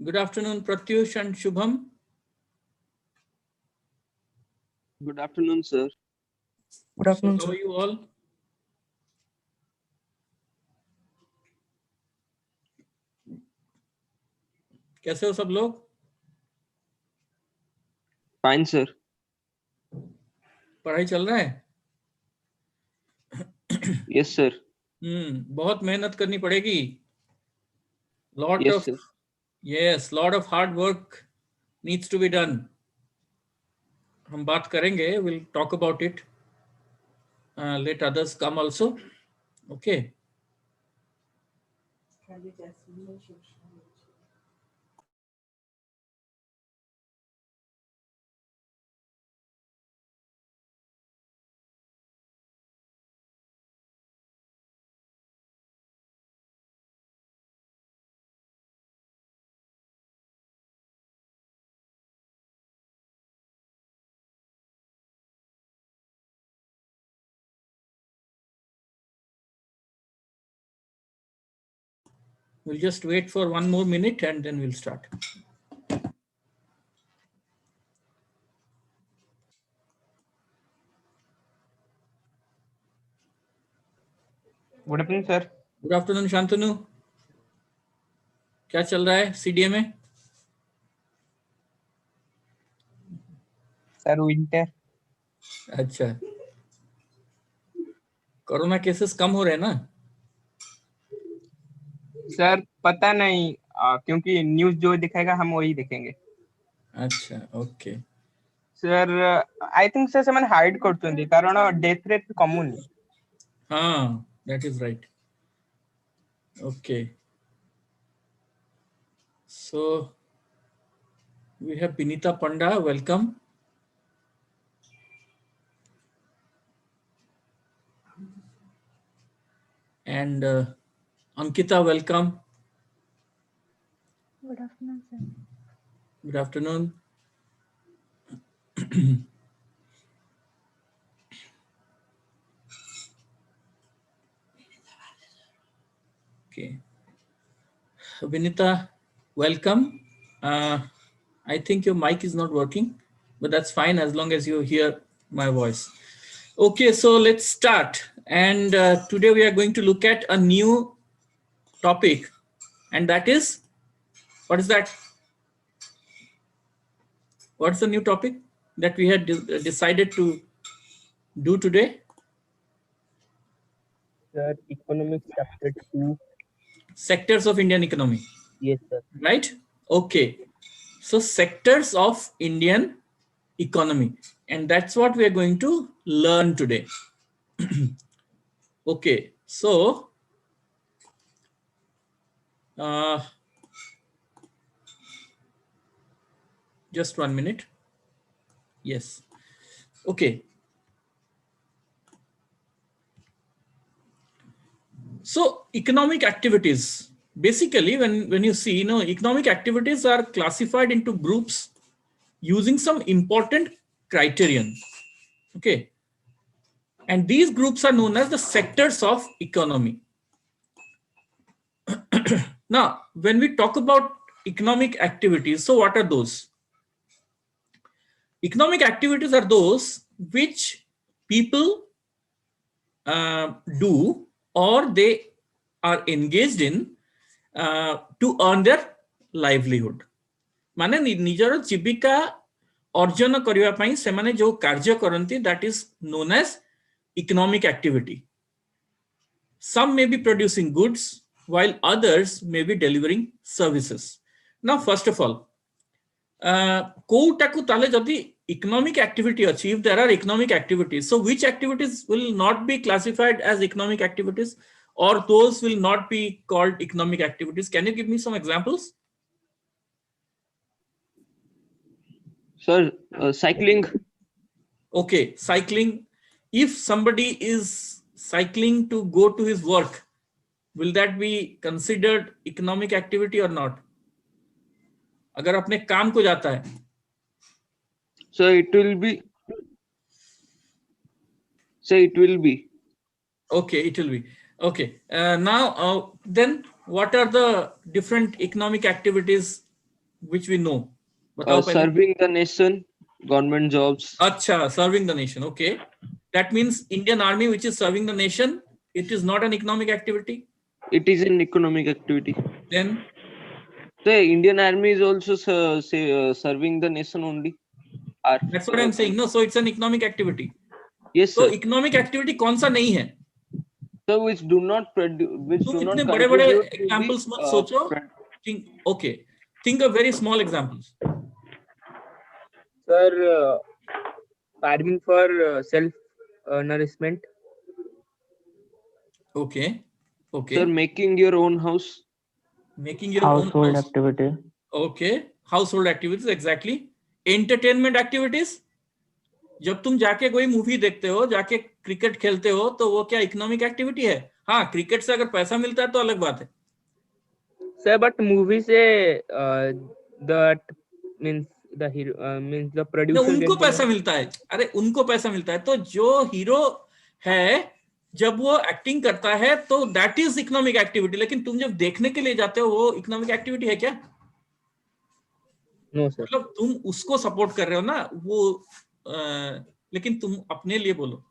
Good afternoon, Pratyush and Shubham. Good afternoon, sir. Good afternoon, So how sir. are you all? कैसे हो सब लोग? Fine, sir. पढ़ाई चल रहा है? Yes, sir. बहुत मेहनत करनी पड़ेगी. Yes, sir. Lot of hard work needs to be done. हम बात करेंगे. We'll talk about it. Let others come also. Okay. We'll just wait for 1 more minute and then we'll start. Good afternoon, sir. Good afternoon, Shantanu. क्या चल रहा है CDA में? Sir, winter. अच्छा. Corona cases कम हो रहे हैं ना? सर पता नहीं क्योंकि न्यूज जो दिखाएगा हम वही देखेंगे. अच्छा, okay. Sir I think sir ସେମାନେ ହାଇଡ୍ କରୁଛନ୍ତି କାରଣ ଡେଥ୍ ରେଟ୍ କମୁନି. हाँ, that is right. Okay. So we have Binita Panda, welcome. And Ankita, welcome. Good afternoon, sir. Good afternoon. Okay. Vinita, welcome. I think your mic is not working, but that's fine as long as you hear my voice. Okay, so let's start. And today we are going to look at a new topic, and that is, what is that? What's the new topic that we had decided to do today? Sir, economic chapter 2. Sectors of Indian economy. Yes, sir. Right? Okay. So sectors of Indian economy. And that's what we are going to learn today. Okay. So just 1 minute. Yes. Okay. So economic activities, basically when you see, economic activities are classified into groups using some important criterion. Okay. And these groups are known as the sectors of economy. Now, when we talk about economic activities, so what are those? Economic activities are those which people do or they are engaged in to earn their livelihood. माने निजर जीविका अर्जन करिवा पई से माने जो कार्य करंती, that is known as economic activity. Some may be producing goods while others may be delivering services. Now, first of all, कोटाकु ताले जदि economic activity achieve, there are economic activities. So which activities will not be classified as economic activities, or those will not be called economic activities? Can you give me some examples? Sir, cycling. Okay, cycling. If somebody is cycling to go to his work, will that be considered economic activity or not? अगर अपने काम को जाता है. So it will be. Say it will be. Okay, it will be. Okay. Now, then what are the different economic activities which we know. बताओ पहले. Serving the nation, government jobs. Acha, serving the nation. Okay. That means Indian Army, which is serving the nation, it is not an economic activity. It is an economic activity. Then, The Indian Army is also serving the nation only. that's what I'm saying. No, so it's an economic activity. Yes, So sir. economic activity कौन सा नहीं है? So which do not produce, which तुम do not इतने बड़े-बड़े contribute to the, examples मत सोचो. Think, okay. Think of very small examples. Sir, farming for self nourishment. Okay. Okay. Sir, making your own house. Making your own household house. activity. Okay. Household activities, exactly. Entertainment activities. जब तुम जाके कोई movie देखते हो, जाके cricket खेलते हो, तो वो क्या इकोनॉमिक एक्टिविटी है? हाँ, क्रिकेट से अगर पैसा मिलता है तो अलग बात है. Sir, but movie से that means the hero means the ना, producer. उनको get the पैसा money. मिलता है. अरे उनको पैसा मिलता है. तो जो हीरो है, जब वो एक्टिंग करता है तो दैट इज इकोनॉमिक एक्टिविटी. लेकिन तुम जब देखने के लिए जाते हो, वो इकोनॉमिक एक्टिविटी है क्या? No, sir. मतलब तुम उसको सपोर्ट कर रहे हो ना, वो लेकिन तुम अपने लिए बोलो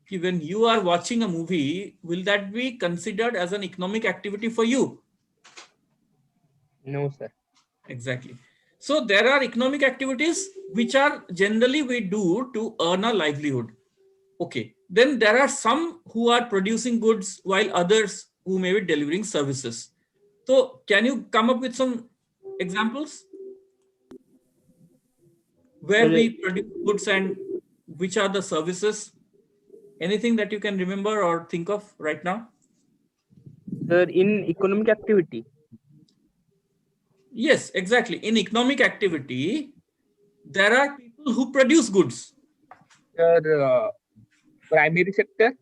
कि when you are watching a movie, will that be considered as an economic activity for you? No, sir. Exactly. So there are economic activities which are generally we do to earn a livelihood. Okay. Then there are some who are producing goods while others who may be delivering services. So can you come up with some examples where we produce goods and which are the services? Anything that you can remember or think of right now? Sir, in economic activity. Yes, exactly. In economic activity, there are people who produce goods. Sir, primary sector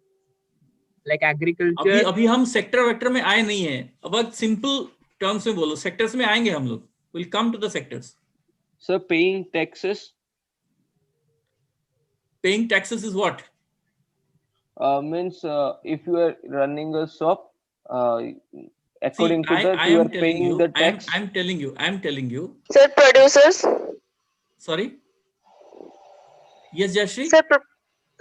like agriculture. अभी हम sector vector में आए नहीं हैं. अब simple terms में बोलो, sectors में आएंगे हम लोग. We'll come to the sectors. Sir, paying taxes. Paying taxes is what? Means if you are running a shop, according See, to that you are paying the tax. I'm telling you. Sir, producers. Sorry. Yes, Jashri.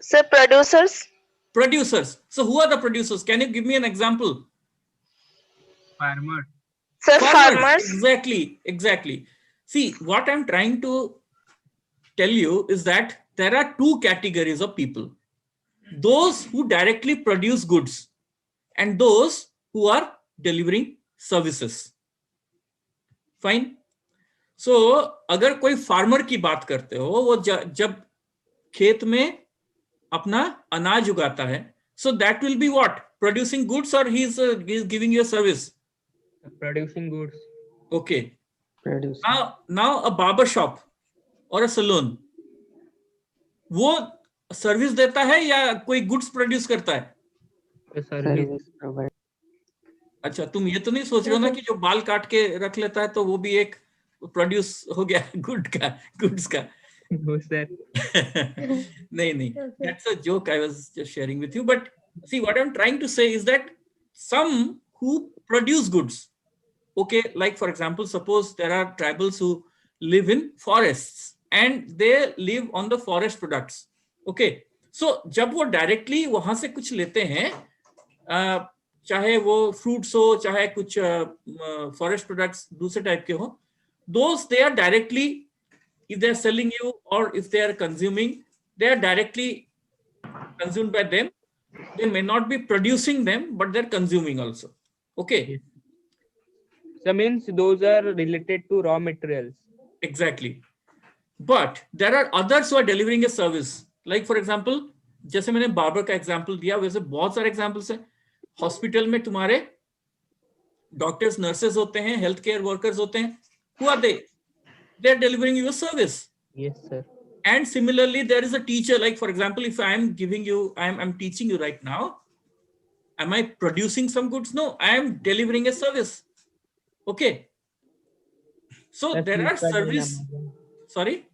Sir, producers. Producers. So who are the producers? Can you give me an example? Farmer. Sir, farmers. Exactly. See, what I'm trying to tell you is that there are two categories of people. Those who directly produce goods and those who are delivering services. Fine. So, अगर कोई farmer की बात करते हो, वो जब खेत में अपना अनाज उगाता है, so that will be what? Producing goods, or he's giving you a service? Producing goods. Okay. Producing. Now a barber shop or a salon, वो सर्विस देता है या कोई गुड्स प्रोड्यूस करता है? Service. Provide. अच्छा, तुम ये तो नहीं सोच रहे हो ना कि जो बाल काट के रख लेता है तो वो भी एक प्रोड्यूस हो गया गुड्स का? No, sir. नहीं. That's a joke I was just sharing with you. But see, what I'm trying to say is that some who produce goods, okay, like for example, suppose there are tribals who live in forests and they live on the forest products. Okay, so जब वो directly वहां से कुछ लेते हैं, चाहे वो fruits हो, चाहे कुछ forest products दूसरे type के हो, those they are directly, if they are selling you or if they are consuming, they are directly consumed by them. They may not be producing them, but they're consuming also. Okay. So means those are related to raw materials. Exactly. But there are others who are delivering a service. Like for example, जैसे मैंने barber का example दिया, वैसे बहुत सारे examples हैं. Hospital में तुम्हारे डॉक्टर्स, नर्सेस होते हैं, हेल्थ केयर वर्कर्स होते हैं. Who are they? They are delivering you a service. Yes, sir. And similarly, there is a teacher. Like for example, if I am giving you, I'm teaching you right now. Am I producing some goods? No, I am delivering a service. Okay. So That's there are Flipkart and service. Amazon. Sorry.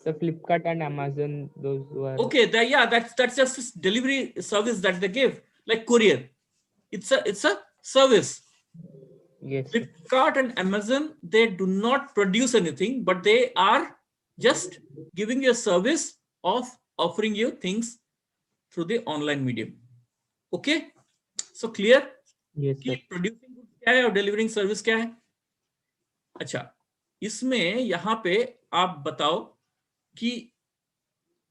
The Flipkart and Amazon, those who are. Okay. That's just a delivery service that they give, like courier. It's a service. Yes, sir. Flipkart and Amazon, they do not produce anything, but they are just giving you a service of offering you things through the online medium. Okay, so clear Yes, कि sir. Producing क्या है और delivering service क्या है. अच्छा, इसमें यहाँ पे आप बताओ कि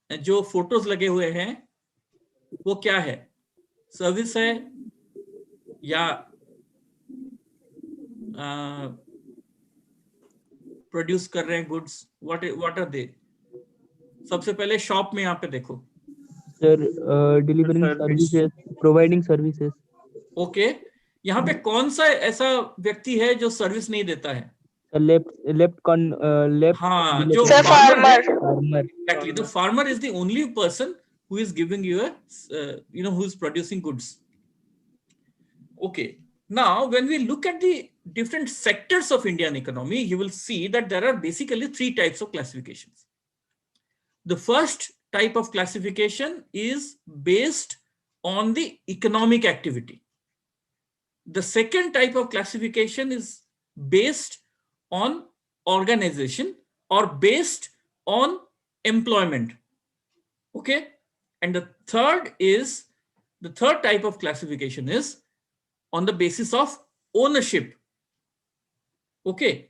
जो फोटोज लगे हुए हैं वो क्या है, सर्विस है या प्रोड्यूस कर रहे हैं गुड्स, व्हाट आर दे. सबसे पहले शॉप में यहाँ पे देखो. Sir, delivering Service. services, providing services. Okay, यहाँ पे कौन सा ऐसा व्यक्ति है जो सर्विस नहीं देता है? Left हाँ, जो Sir, farmer है, farmer. farmer. exactly, the farmer is the only person who is giving you a who is producing goods. Okay, now when we look at the different sectors of Indian economy, you will see that there are basically three types of classifications. The first type of classification is based on the economic activity. The second type of classification is based on organization or based on employment. Okay, and the third type of classification is on the basis of ownership. Okay,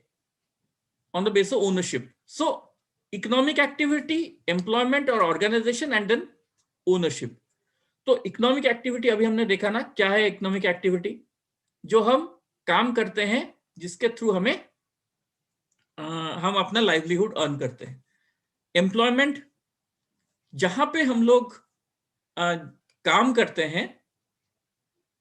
on the basis of ownership. So economic activity, employment or organization, and then ownership. तो economic activity अभी हमने देखा ना, क्या है economic activity? जो हम काम करते हैं जिसके थ्रू हमें हम अपना लाइवलीहुड अर्न करते हैं. एम्प्लॉयमेंट, जहां पे हम लोग काम करते हैं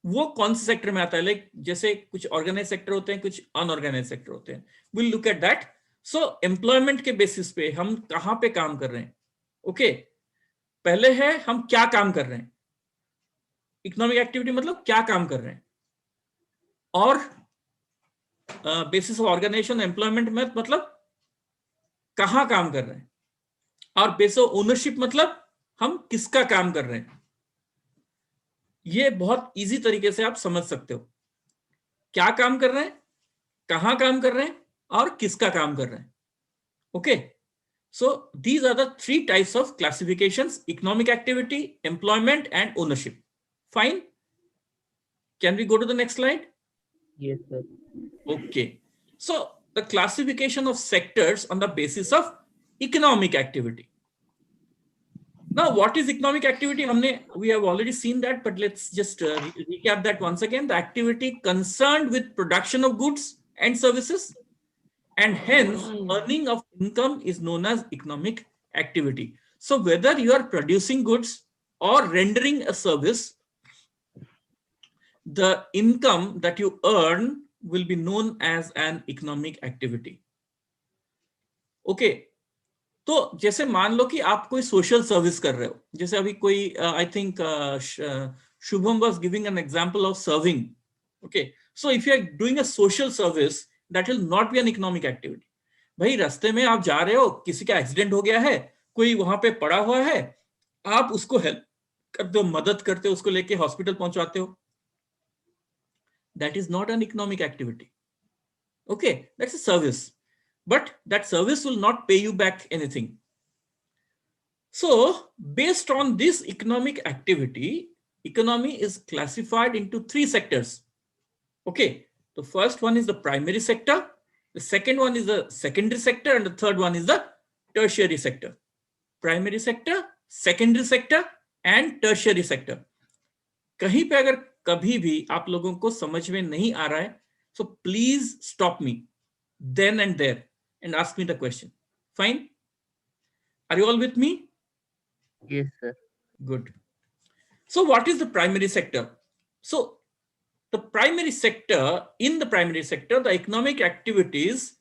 वो कौन से सेक्टर में आता है? लाइक जैसे कुछ ऑर्गेनाइज सेक्टर होते हैं, कुछ अनऑर्गेनाइज सेक्टर होते हैं. Will look at that. So employment के बेसिस पे हम कहां पे काम कर रहे हैं. ओके, पहले है हम क्या काम कर रहे हैं. इकोनॉमिक एक्टिविटी मतलब क्या काम कर रहे हैं, और बेसिस ऑफ ऑर्गेनाइजेशन एम्प्लॉयमेंट में मतलब कहां काम कर रहे हैं, और बेसिस ऑफ ओनरशिप मतलब हम किसका काम कर रहे हैं. ये बहुत इजी तरीके से आप समझ सकते हो. क्या काम कर रहे हैं, कहां काम कर रहे हैं, और किसका काम कर रहे हैं. Okay, so these are the three types of classifications: economic activity, employment and ownership. Fine. Can we go to the next slide? Yes, sir. Okay. So the classification of sectors on the basis of economic activity. Now, what is economic activity? We have already seen that, but let's just recap that once again. The activity concerned with production of goods and services, and hence earning of income is known as economic activity. So whether you are producing goods or rendering a service, the income that you earn will be known as an economic activity. Okay, तो जैसे मान लो कि आप कोई social service कर रहे हो, जैसे अभी कोई I think Shubham was giving an example of serving. Okay, so if you are doing a social service, that will not be an economic activity. भाई रास्ते में आप जा रहे हो, किसी का एक्सीडेंट हो गया है, कोई वहां पे पड़ा हुआ है, आप उसको हेल्प करते हो, मदद करते हो, उसको लेके हॉस्पिटल पहुंचाते हो. That is not an economic activity. Okay, that's a service, but that service will not pay you back anything. So based on this economic activity, economy is classified into three sectors. Okay, the first one is the primary sector, the second one is the secondary sector, and the third one is the tertiary sector. Primary sector, secondary sector and tertiary sector. कहीं पे अगर कभी भी आप लोगों को समझ में नहीं आ रहा है, so please stop me then and there and ask me the question. Fine? Are you all with me? Yes, sir. Good. So what is the primary sector? So the primary sector, in the primary sector, the economic activities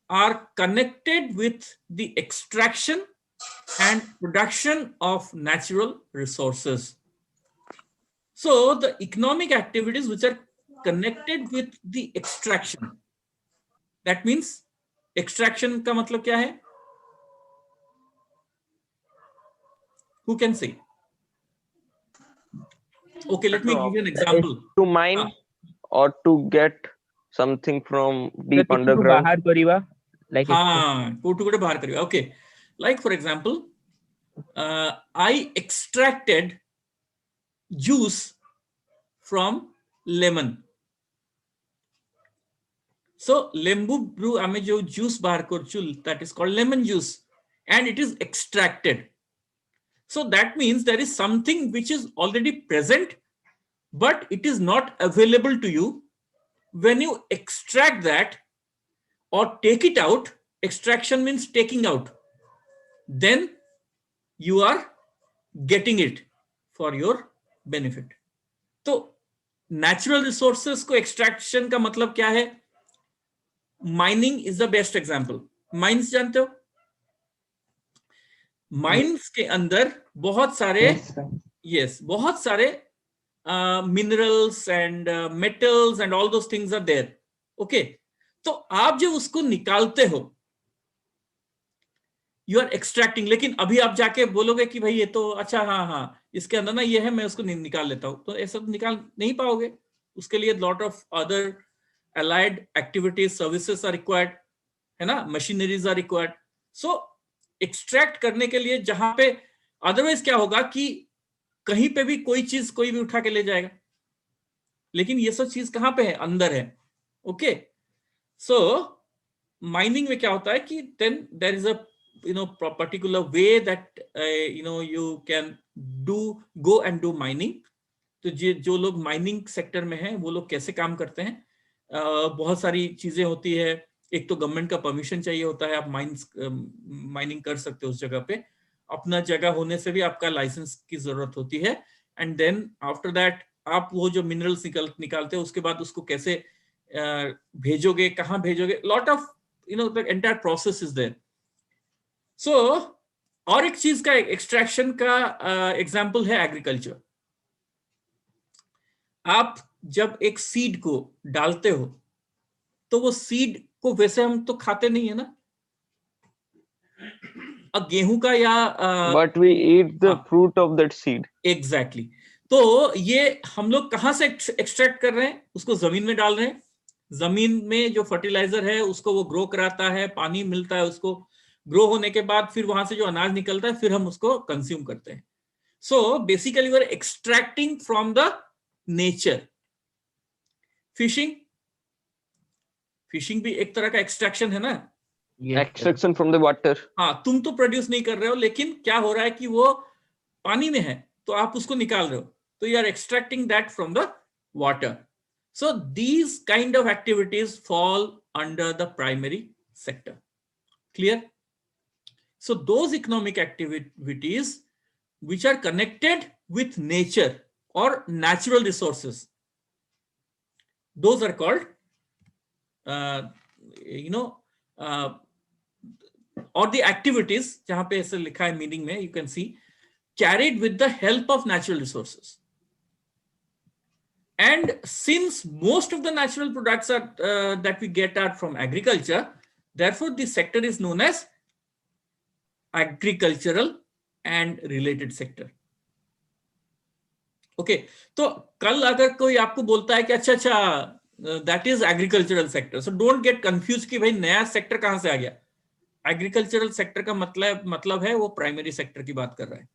are connected with the extraction and production of natural resources. So the economic activities which are connected with the extraction, that means extraction का मतलब क्या है? Who can say? Okay, let me give you an example. To mine or to get something from The deep thing to underground. bahar kariba, like हाँ, कोटू कोटे बाहर करिए. Okay, like for example, I extracted juice from lemon. So lembu brew ame jo juice bahar korchul, that is called lemon juice, and it is extracted. So that means there is something which is already present, but it is not available to you. When you extract that or take it out, extraction means taking out, then you are getting it for your benefit. तो natural resources को extraction का मतलब क्या है? Mining is the best example. Mines जानते हो? Mines के अंदर बहुत सारे बहुत सारे minerals and metals and all those things are there. Okay, तो आप जब उसको निकालते हो, यू आर एक्सट्रैक्टिंग. लेकिन अभी आप जाके बोलोगे कि भाई ये तो अच्छा, हाँ इसके अंदर ना ये है, मैं उसको निकाल लेता हूं, तो ऐसा निकाल नहीं पाओगे. उसके लिए lot of other allied activities, services are required, है ना, machineries are required. So extract करने के लिए जहां पे, अदरवाइज क्या होगा कि कहीं पे भी कोई चीज कोई भी उठा के ले जाएगा, लेकिन ये सब चीज कहां पे है? अंदर है. ओके, सो माइनिंग में क्या होता है कि then there is a particular way that you can go and do mining. तो जो लोग माइनिंग सेक्टर में हैं वो लोग कैसे काम करते हैं? बहुत सारी चीजें होती है. एक तो गवर्नमेंट का परमिशन चाहिए होता है, आप माइनिंग कर सकते हो उस जगह पे. अपना जगह होने से भी आपका लाइसेंस की जरूरत होती है. एंड देन आफ्टर दैट आप वो जो मिनरल्स निकालते हो, उसके बाद उसको कैसे भेजोगे, कहाँ भेजोगे, lot of the entire process is there. So और एक चीज का एक्सट्रैक्शन का एग्जाम्पल है एग्रीकल्चर. आप जब एक सीड को डालते हो तो वो सीड को वैसे हम तो खाते नहीं है ना, गेहूं का या but we eat the fruit of that seed. Exactly. तो ये हम लोग कहां से एक्सट्रैक्ट कर रहे हैं? उसको जमीन में डाल रहे हैं. जमीन में जो फर्टिलाइजर है उसको वो ग्रो कराता है, पानी मिलता है उसको. ग्रो होने के बाद फिर वहां से जो अनाज निकलता है फिर हम उसको कंज्यूम करते हैं. So basically we are extracting from the nature. Fishing भी एक तरह का एक्सट्रैक्शन है ना. Extraction from the water. हाँ, तुम तो प्रोड्यूस नहीं कर रहे हो, लेकिन क्या हो रहा है कि वो पानी में है तो आप उसको निकाल रहे हो, तो you are extracting that from the water. So these kind of activities fall under the primary sector. Clear? So those economic activities which are connected with nature or natural resources, those are called or the activities, jahan pe aise likha hai meaning mein, you can see, carried with the help of natural resources. And since most of the natural products are that we get are from agriculture, therefore this sector is known as agricultural and related sector. Okay, तो कल अगर कोई आपको बोलता है कि अच्छा that is agricultural sector, so don't get confuse कि भाई नया सेक्टर कहां से आ गया. एग्रीकल्चरल सेक्टर का मतलब है वो प्राइमरी सेक्टर की बात कर रहा है.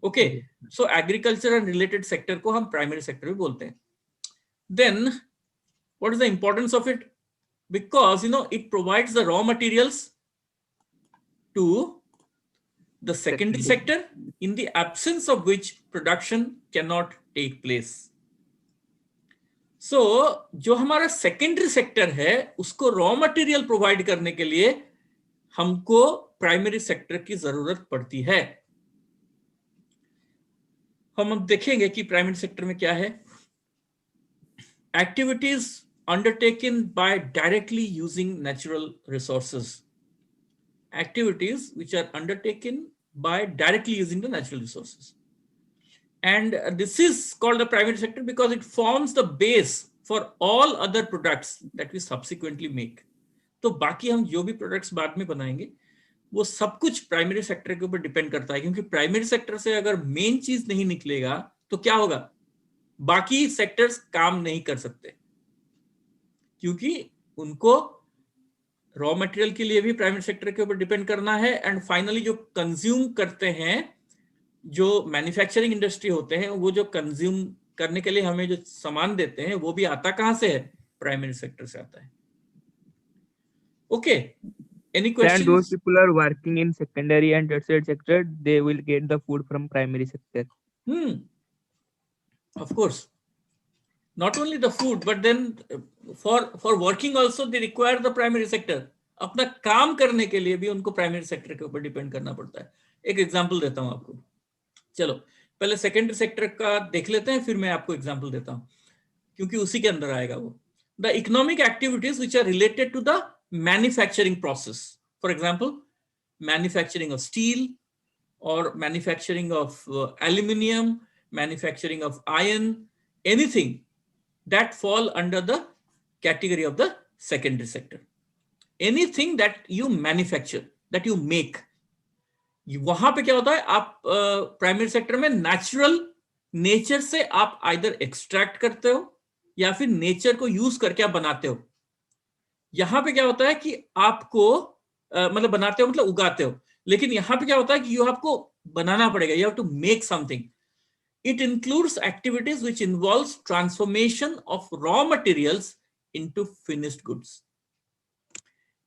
Okay, so agriculture and related sector को हम प्राइमरी सेक्टर भी बोलते हैं. Then what is the importance of it? Because it provides the raw materials to the secondary sector, in the absence of which production cannot take place. So जो हमारा secondary sector है उसको raw material provide करने के लिए हमको primary sector की जरूरत पड़ती है. हम अब देखेंगे कि प्राइमरी सेक्टर में क्या है. Activities undertaken by directly using natural resources. Activities which are undertaken by directly using the natural resources, and this is called the primary sector because it forms the base for all other products that we subsequently make. तो बाकी हम जो भी products बाद में बनाएंगे वो सब कुछ प्राइमरी सेक्टर के ऊपर डिपेंड करता है, क्योंकि प्राइमरी सेक्टर से अगर मेन चीज नहीं निकलेगा तो क्या होगा? बाकी सेक्टर्स काम नहीं कर सकते, क्योंकि उनको रॉ मटेरियल के लिए भी प्राइमरी सेक्टर के ऊपर डिपेंड करना है, एंड फाइनली जो कंज्यूम करते हैं, जो मैन्युफैक्चरिंग इंडस्ट्री होते हैं, वो जो कंज्यूम करने के लिए हमें जो सामान देते हैं वो भी आता कहां से है? प्राइमरी सेक्टर से आता है. Okay, any And those questions? people are working in secondary and tertiary sector, they will get the food from primary sector. Of course. Not only the food, but then for working also they require the primary sector. अपना काम करने के लिए भी उनको primary sector के ऊपर depend करना पड़ता है. एक एग्जांपल देता हूं आपको. चलो पहले सेकेंडरी सेक्टर का देख लेते हैं, फिर मैं आपको एग्जांपल देता हूं, क्योंकि उसी के अंदर आएगा वो. The economic activities which are related to the manufacturing process. For example, manufacturing of steel or manufacturing of aluminium, manufacturing of iron, anything that fall under the category of the secondary sector. Anything that you manufacture, that you make. वहां पे क्या होता है, आप primary sector में natural nature से आप either extract करते हो या फिर नेचर को यूज करके आप बनाते हो. यहां पे क्या होता है कि आपको मतलब बनाते हो मतलब उगाते हो, लेकिन यहां पे क्या होता है कि आपको बनाना पड़ेगा. You have to make something. It includes activities which involves transformation of raw materials into finished goods.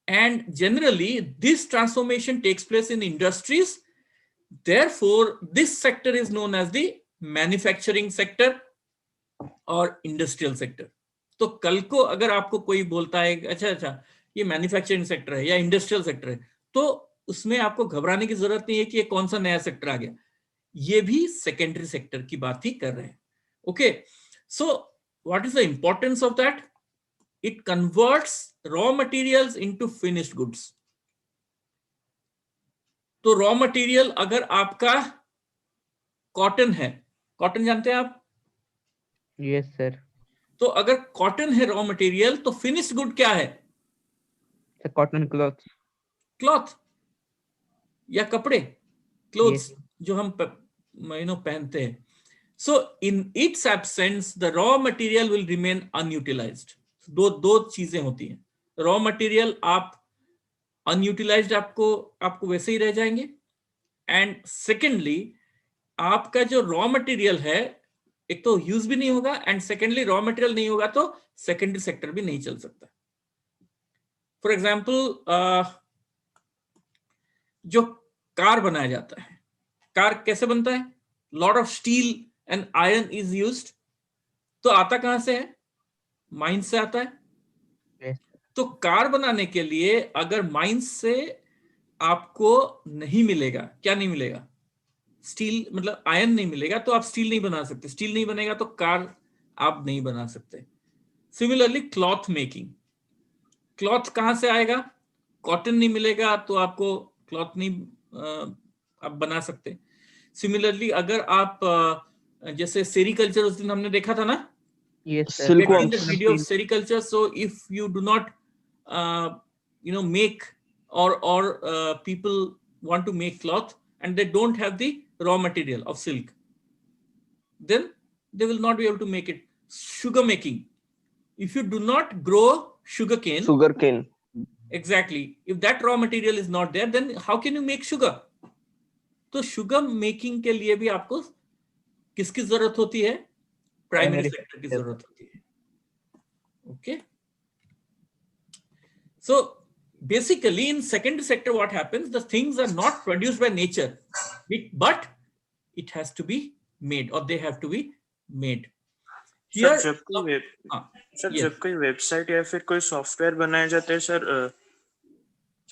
And generally this transformation takes place in industries. Therefore this sector is known as the manufacturing sector or industrial sector. तो कल को अगर आपको कोई बोलता है अच्छा ये मैन्युफैक्चरिंग सेक्टर है या इंडस्ट्रियल सेक्टर है, तो उसमें आपको घबराने की जरूरत नहीं है कि ये कौन सा नया सेक्टर आ गया. ये भी सेकेंडरी सेक्टर की बात ही कर रहे हैं. Okay, so what is the importance of that? It converts raw materials into finished goods. तो रॉ मटेरियल अगर आपका कॉटन है, कॉटन जानते हैं आप? Yes sir. तो अगर कॉटन है रॉ मटेरियल, तो फिनिश्ड गुड क्या है? The cotton cloth. क्लॉथ या कपड़े, क्लोथ्स Yes. जो हम पहनते हैं. So in its absence the raw material will remain unutilized. दो चीजें होती हैं. रॉ मटेरियल आप अनयूटिलाइज्ड आपको वैसे ही रह जाएंगे, एंड सेकेंडली आपका जो रॉ मटेरियल है एक तो यूज भी नहीं होगा, एंड सेकेंडली रॉ मटेरियल नहीं होगा तो सेकेंडरी सेक्टर भी नहीं चल सकता. फॉर एग्जाम्पल, जो कार बनाया जाता है, कार कैसे बनता है? Lot of steel and iron is used. तो आता कहां से है? माइंस से आता है. Yes. तो कार बनाने के लिए अगर माइंस से आपको नहीं मिलेगा, क्या नहीं मिलेगा? स्टील, मतलब आयरन नहीं मिलेगा, तो आप स्टील नहीं बना सकते. स्टील नहीं बनेगा तो कार आप नहीं बना सकते. सिमिलरली क्लॉथ मेकिंग, क्लॉथ कहां से आएगा? कॉटन नहीं मिलेगा तो आपको क्लॉथ नहीं आप बना सकते. सिमिलरली अगर आप जैसे सेरिकल्चर उस दिन हमने देखा था ना, Yes sir. Silkworms. the video of sericulture. So if you do not make or people want to make cloth and they don't have the raw material of silk, then they will not be able to make it. Sugar making, if you do not grow sugarcane, exactly, if that raw material is not there, then how can you make sugar? तो sugar making के लिए भी आपको किसकी जरूरत होती है? Primary sector की जरूरत होती है. Okay, so basically in secondary sector what happens, the things are not produced by nature but it has to be made, और they have to be made. जब कोई वेबसाइट या फिर कोई सॉफ्टवेयर बनाया जाता है sir,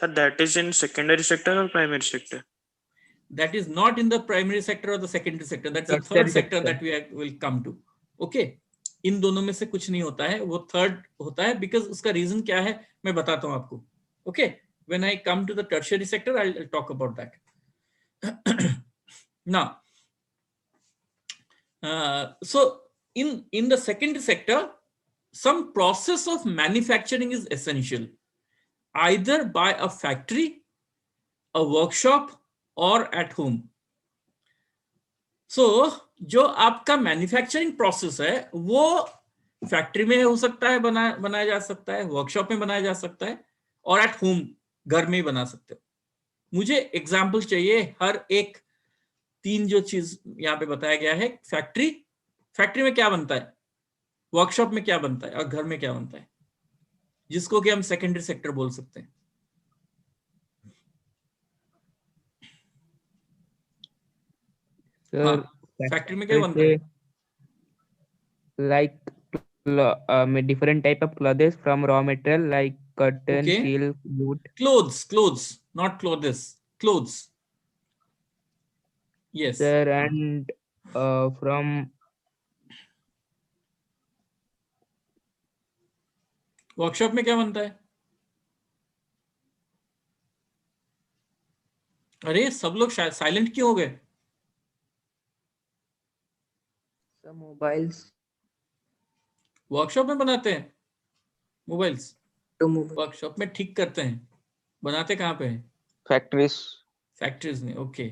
that is in secondary sector और primary sector? That is not in the primary sector or the secondary sector. That's the third sector that we will come to. Okay, इन दोनों में से कुछ नहीं होता है, वो थर्ड होता है. बिकॉज उसका रीजन क्या है मैं बताता हूं आपको. Okay, when I come to the tertiary sector I'll talk about that. Now so in the secondary sector some process of manufacturing is essential, either by a factory, a workshop or at home. So जो आपका manufacturing process है वो factory में हो सकता है, बनाया जा सकता है, वर्कशॉप में बनाया जा सकता है, और एट होम घर में ही बना सकते हो। मुझे एग्जाम्पल चाहिए हर एक 3 जो चीज यहाँ पे बताया गया है। फैक्ट्री में क्या बनता है, वर्कशॉप में क्या बनता है, और घर में क्या बनता है, जिसको कि हम सेकेंडरी सेक्टर बोल सकते हैं। हाँ, फैक्ट्री में क्या बनता है? Like different type of clothes from raw material like cotton, Okay. silk, jute. Clothes, not clothes. Clothes. Yes. Sir, and from workshop में क्या बनता है? अरे सब लोग साइलेंट क्यों हो गए? some mobiles. वर्कशॉप में बनाते हैं मोबाइल्स, To mobile. वर्कशॉप में ठीक करते हैं, बनाते कहाँ पे हैं? फैक्ट्रीज में। ओके,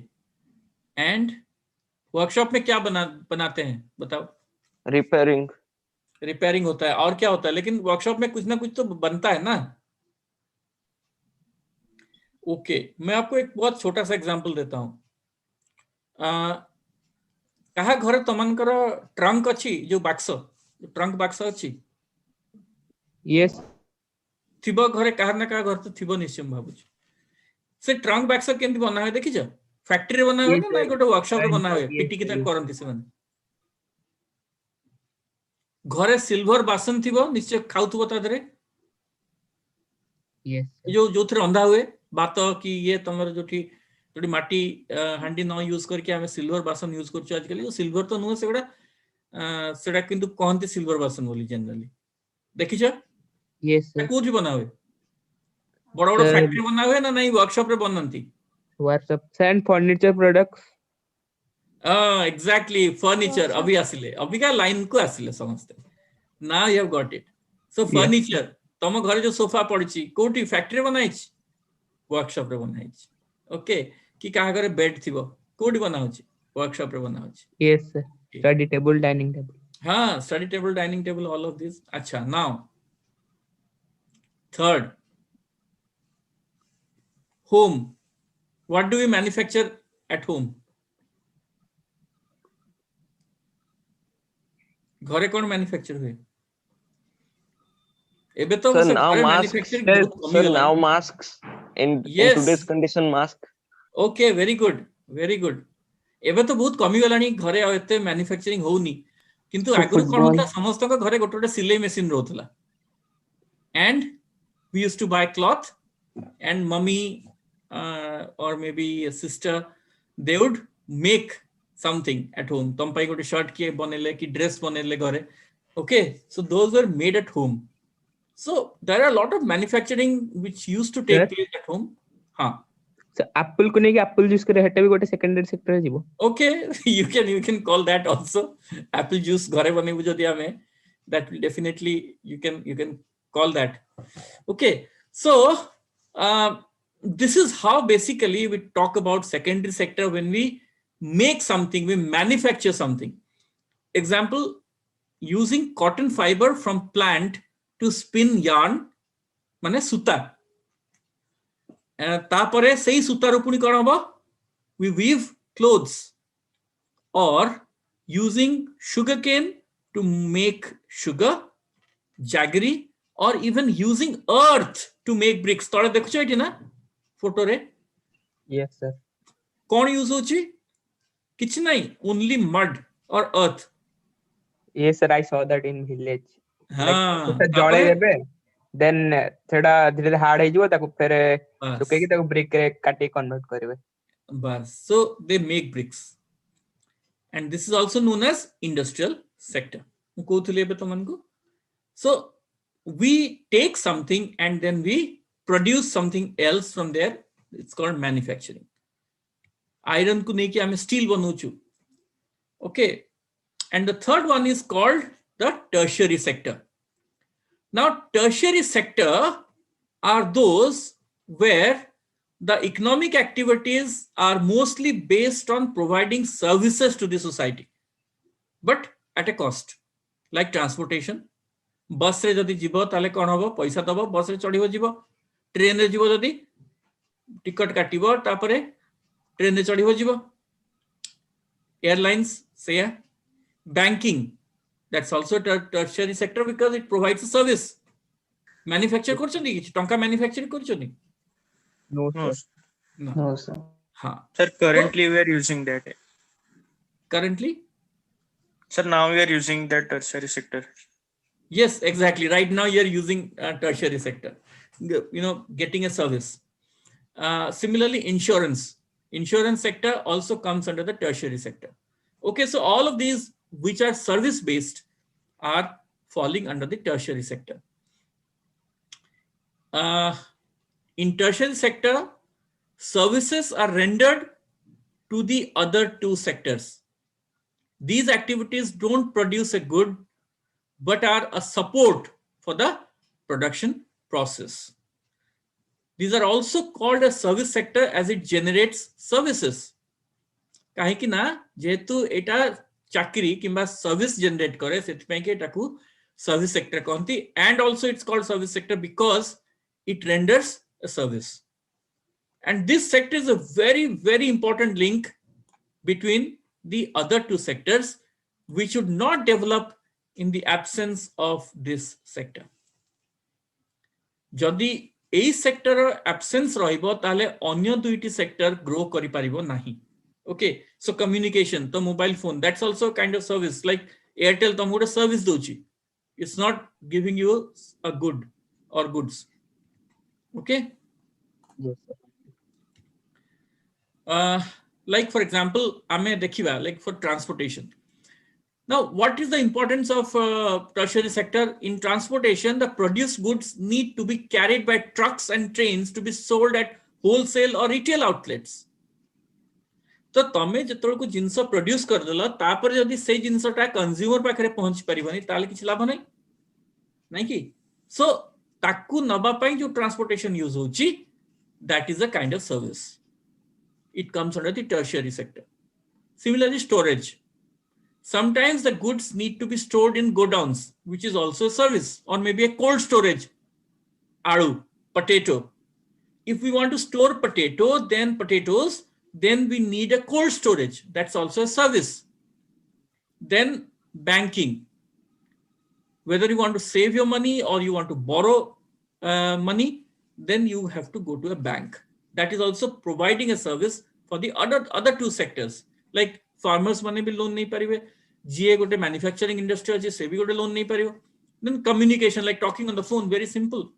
एंड वर्कशॉप में क्या बनाते हैं बताओ? रिपेयरिंग होता है, और क्या होता है? लेकिन वर्कशॉप में कुछ ना कुछ तो बनता है ना। ओके, मैं आपको एक बहुत छोटा सा एग्जांपल देता हूँ। कहा घर तमनकर ट्रंक अच्छी, जो बाक्स, ट्रंक बाक्स अच्छी? Yes. थिबो घरे कहार ना कहा घर तो थिबो निश्चय भावुच। से ट्रंक बाक्स केमती बना हुए देखिछ? फैक्ट्री रे बना हुए ना गोटे वर्कशॉप रे बना हुए? पिटिकी तक करंती से घरे सिल्वर बासन थिबो निश्चय खाउथबो ता धरे। Yes. जो थे रंधा हुए बात कि ये तमर जोटी माटी हांडी न यूज करके हमें सिल्वर बासन यूज करछ। आजकल सिल्वर तो नुह सेड़ा किंतु कहते सिल्वर बासन बोली जनरली देखिछ? Yes, sir. कोठी बना हुए? बड़ बड़ फैक्ट्री बना हुए ना नहीं वर्कशॉप रे बनंती? Workshops and furniture products. Exactly, furniture अभी आसिले, अभी का लाइन को आसिले समझते। Now you have got it. So furniture तुम घर जो सोफा पड़ची कोठी फैक्ट्री बनाइछ? वर्कशॉप रे बनाइछ। ओके, कि कहा घरे बेड थिबो कोठी बनाउछ? वर्कशॉप रे बनाउछ। Yes, sir. Study table, dining table. हाँ, study table, dining table, all of this. अच्छा, now third, home. What do we manufacture at home? घरे कौन मैन्युफैक्चर हुए? एबे तो Sir, घरे now मैन्युफैक्चरिंग masks. बहुत कमी Sir, गला। now masks. In Yes. today's condition, mask. Okay, very good, very good. एबे तो बहुत कमी गलानी घरे एते मैन्युफैक्चरिंग होउनी, किंतु आगुर कोन होता समस्त को घरे गोटे गोटे सिलाई मशीन रहतला। And we used to buy cloth and mummy और maybe sister they would make something at home. तुम पाई गोटे शर्ट किए बनेले कि ड्रेस बनेले घरे। Okay, so those were made at home. So there are a lot of manufacturing which used to take place at home. हाँ, So apple को नहीं कि apple juice करे हटे भी गोटे secondary sector जीवो। okay, you can call that also apple juice घरे बने बुझो दिया में, that will definitely you can call that. Okay, so this is how basically we talk about secondary sector when we make something, we manufacture something. Example, using cotton fiber from plant to spin yarn माने सूता। तापरे सही सूता रूपुनी कौन होगा? We weave clothes, or using sugarcane to make sugar, jaggery, or even using earth to make bricks. तोड़े देखो चाहिए ना फोटो रे? Yes, sir. कौन यूज होची? किछ नहीं, only mud or earth. Yes, sir. I saw that in village. हाँ, like जड़े देबे, then थोड़ा धीरे धीरे हार्ड ହେଇଯିବ ताको फिर सुकेकी ताको ब्रिक रे काटी कन्वर्ट करिवे। बस, so they make bricks, and this is also known as industrial sector. ମୁଁ କହୁଥିଲି ଏବେ ତମମାନଙ୍କୁ। So we take something and then we produce something else from there. It's called manufacturing. Iron को नेकी हमें steel बनौचु। Okay, and the third one is called the tertiary sector. Now, tertiary sector are those where the economic activities are mostly based on providing services to the society, but at a cost, like transportation, बस रे जदि जीव ताले कोन हबो पैसा दबो बस रे चढ़िबो जीव ट्रेन रे जीव जदि टिकट काटिबो तापरे ट्रेन रे चढ़िबो जीव एयरलाइंस से banking that's also tertiary sector because it provides a service manufacture करछनी कि टंका manufacture करछनी No, No, sir. No, sir. हां sir. Currently, we are using that. currently Sir, now we are using that tertiary sector. yes exactly right now you are using tertiary sector getting a service similarly insurance sector also comes under the tertiary sector okay so all of these which are service based are falling under the tertiary sector in tertiary sector services are rendered to the other two sectors these activities don't produce a good but are a support for the production process. These are also called a service sector as it generates services. काहेकि ना जेहेतु एटा चाकरी किंबा service generate करे सेति के एटाकू service sector कहंती and also it's called service sector because it renders a service. And this sector is a very very important link between the other two sectors which should not develop in the absence of this sector. जदि एई sector absence रहिबो ताले अन्य दुईटी sector grow करि परिबो नाही okay so communication the mobile phone that's also kind of service like Airtel तम गोटे service Dochi it's not giving you a good or goods okay Yes, sir. like for example ame dekhiba like for transportation. Now, what is the importance of tertiary sector? In transportation, the produced goods need to be carried by trucks and trains to be sold at wholesale or retail outlets. तो तमे जतल को जिंस produce कर देला तापर जदी से जिंसटा consumer पाखरे पहुंच परिबनी ताले किछ लाभ नै नै कि सो ताकू नबा पई जो ट्रांसपोर्टेशन यूज होची that is a kind of service. It comes under the tertiary sector. Similarly, storage. Sometimes the goods need to be stored in godowns, which is also a service, or maybe a cold storage. Alu, potato. If we want to store potatoes, then we need a cold storage. That's also a service. Then banking. Whether you want to save your money or you want to borrow money, then you have to go to a bank. That is also providing a service for the other two sectors. Like farmers money भी loan नहीं परिवे, GA गोटे manufacturing industry अच्छे से भी गोटे loan नहीं परिवो. Then communication like talking on the phone, very simple.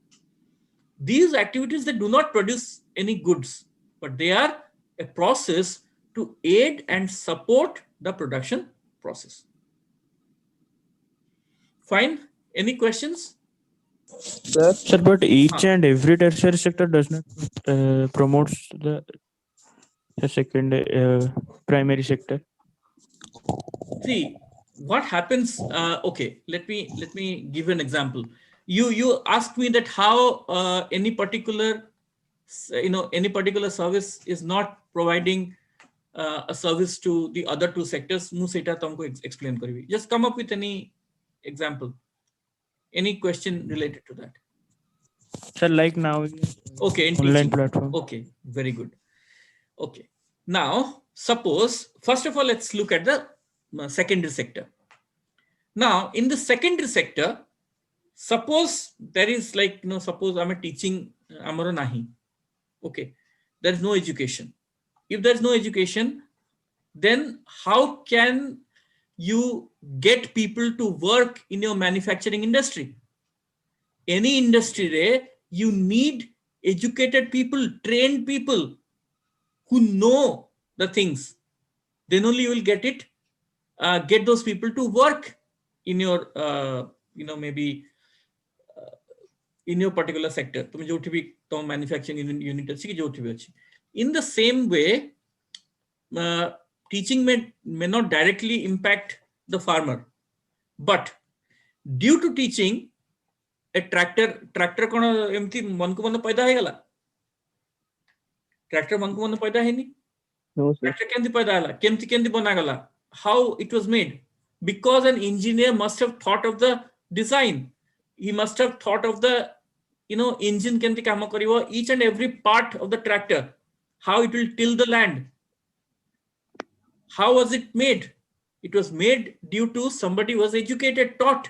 These activities they do not produce any goods, but they are a process to aid and support the production process. Fine. Any questions? Sir, but each and every tertiary sector does not promotes the second primary sector. See what happens. Okay, let me give an example. You asked me that how any particular service is not providing a service to the other two sectors. Mu seta tumko explain karibi. Just come up with any example. Any question related to that? Sir, like now. Okay, in online teaching. platform. Okay, very good. Okay, now suppose first of all let's look at the secondary sector. Now in the secondary sector, suppose there is like suppose I'm a teaching amaro nahi. Okay, there is no education. If there is no education, then how can you get people to work in your manufacturing industry? Any industry, you need educated people, trained people who know the things. Then only you will get those people to work in your, maybe in your particular sector. तुम जो भी तो manufacturing unit अच्छी जो भी अच्छी. In the same way, teaching may not directly impact the farmer, but due to teaching, a tractor कौन एमती मन को मन पैदा है गला? Tractor मन को मन पैदा है नहीं? No, sir. Tractor केंदी पैदा है ला? केंदी बना गला? How it was made? Because an engineer must have thought of the design. he must have thought of the engine kemti kamo karibo, each and every part of the tractor, how it will till the land. How was it made? It was made due to somebody was educated, taught,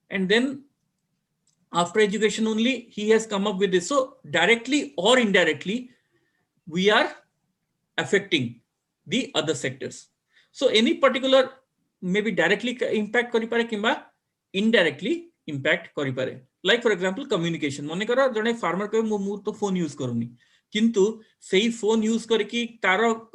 and then after education only he has come up with this. So directly or indirectly, we are affecting the other sectors. So any particular maybe directly impact karipare kimba indirectly impact karipare. Like for example, communication. Mone kara jane farmer ko mu to phone use karuni. Kintu sei phone use kariki taro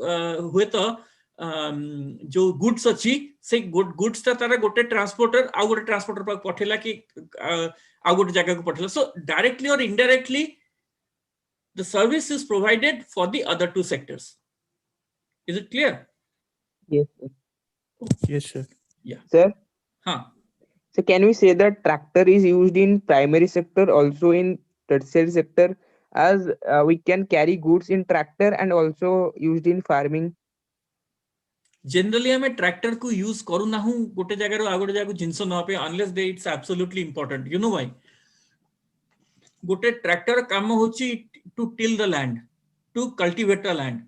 hueto जो goods अच्छी से goods ता तारा गोटे transporter आ गोटे transporter पर पठेला कि आ गोटे जगह को पठेला. सो डायरेक्टली और indirectly the service is provided for the other two sectors. Is it clear? Yes, sir. Yes, sir. Yeah. Sir, Huh. so can we say that tractor is used in primary sector, also in tertiary sector, as we can carry goods in tractor and also used in farming? Generally हमें tractor को use करू ना हूं गोटे जगह रो आ गोटे जगह जिंस न पे unless they it's absolutely important. You know why? गोटे ट्रैक्टर काम होची to till the land, to cultivate the land.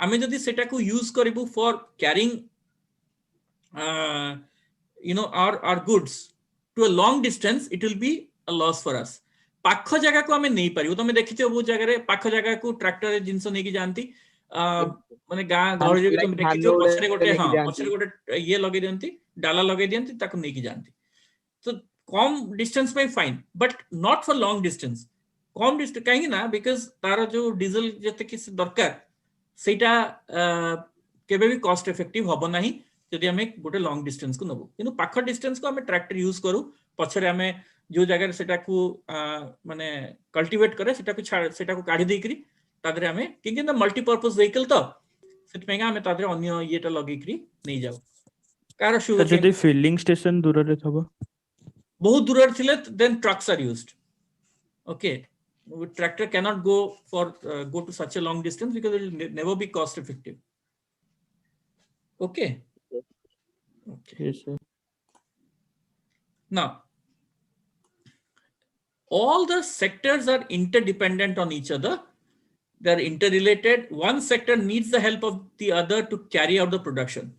आमे जदी सेटा को यूज करबू for carrying our goods to a long distance, it will be a loss for us. पाख जगह को हमें नहीं पारिबो. तमे देखिछो वो जगह रे पाख जगह को ट्रैक्टर जिंस नेकी जानती माने गां घर जे तुम देखिछो पछरे गोटे पछरे गोटे ये लगे दियंती डाला लगे दियंती ताको नेकी जानती. तो कम डिस्टेंस में fine, but not for long distance. Come distance कहीं ना बिकॉज तार जो डीजल जते कि दरकार सेटा केबे भी कॉस्ट इफेक्टिव होबो नाही जदि हमें गोटे लॉन्ग डिस्टेंस को नबो. किंतु पाख डिस्टेंस को हमें ट्रैक्टर यूज करू. पछरे हमें जो जगह सेटा को माने कल्टीवेट करे सेटा को काढी देकरी तादरे हमें किंतु ना मल्टीपर्पस व्हीकल तो सेट पेगा हमें तादरे अन्य येटा लगेकरी नहीं जाओ. कार शुगर जदि फिलिंग स्टेशन दूर रे थबो, बहुत दूर थिले then trucks are used. Okay, tractor cannot go to such a long distance because it will never be cost effective. Okay. yes sir. Now all the sectors are interdependent on each other. They are interrelated. One sector needs the help of the other to carry out the production.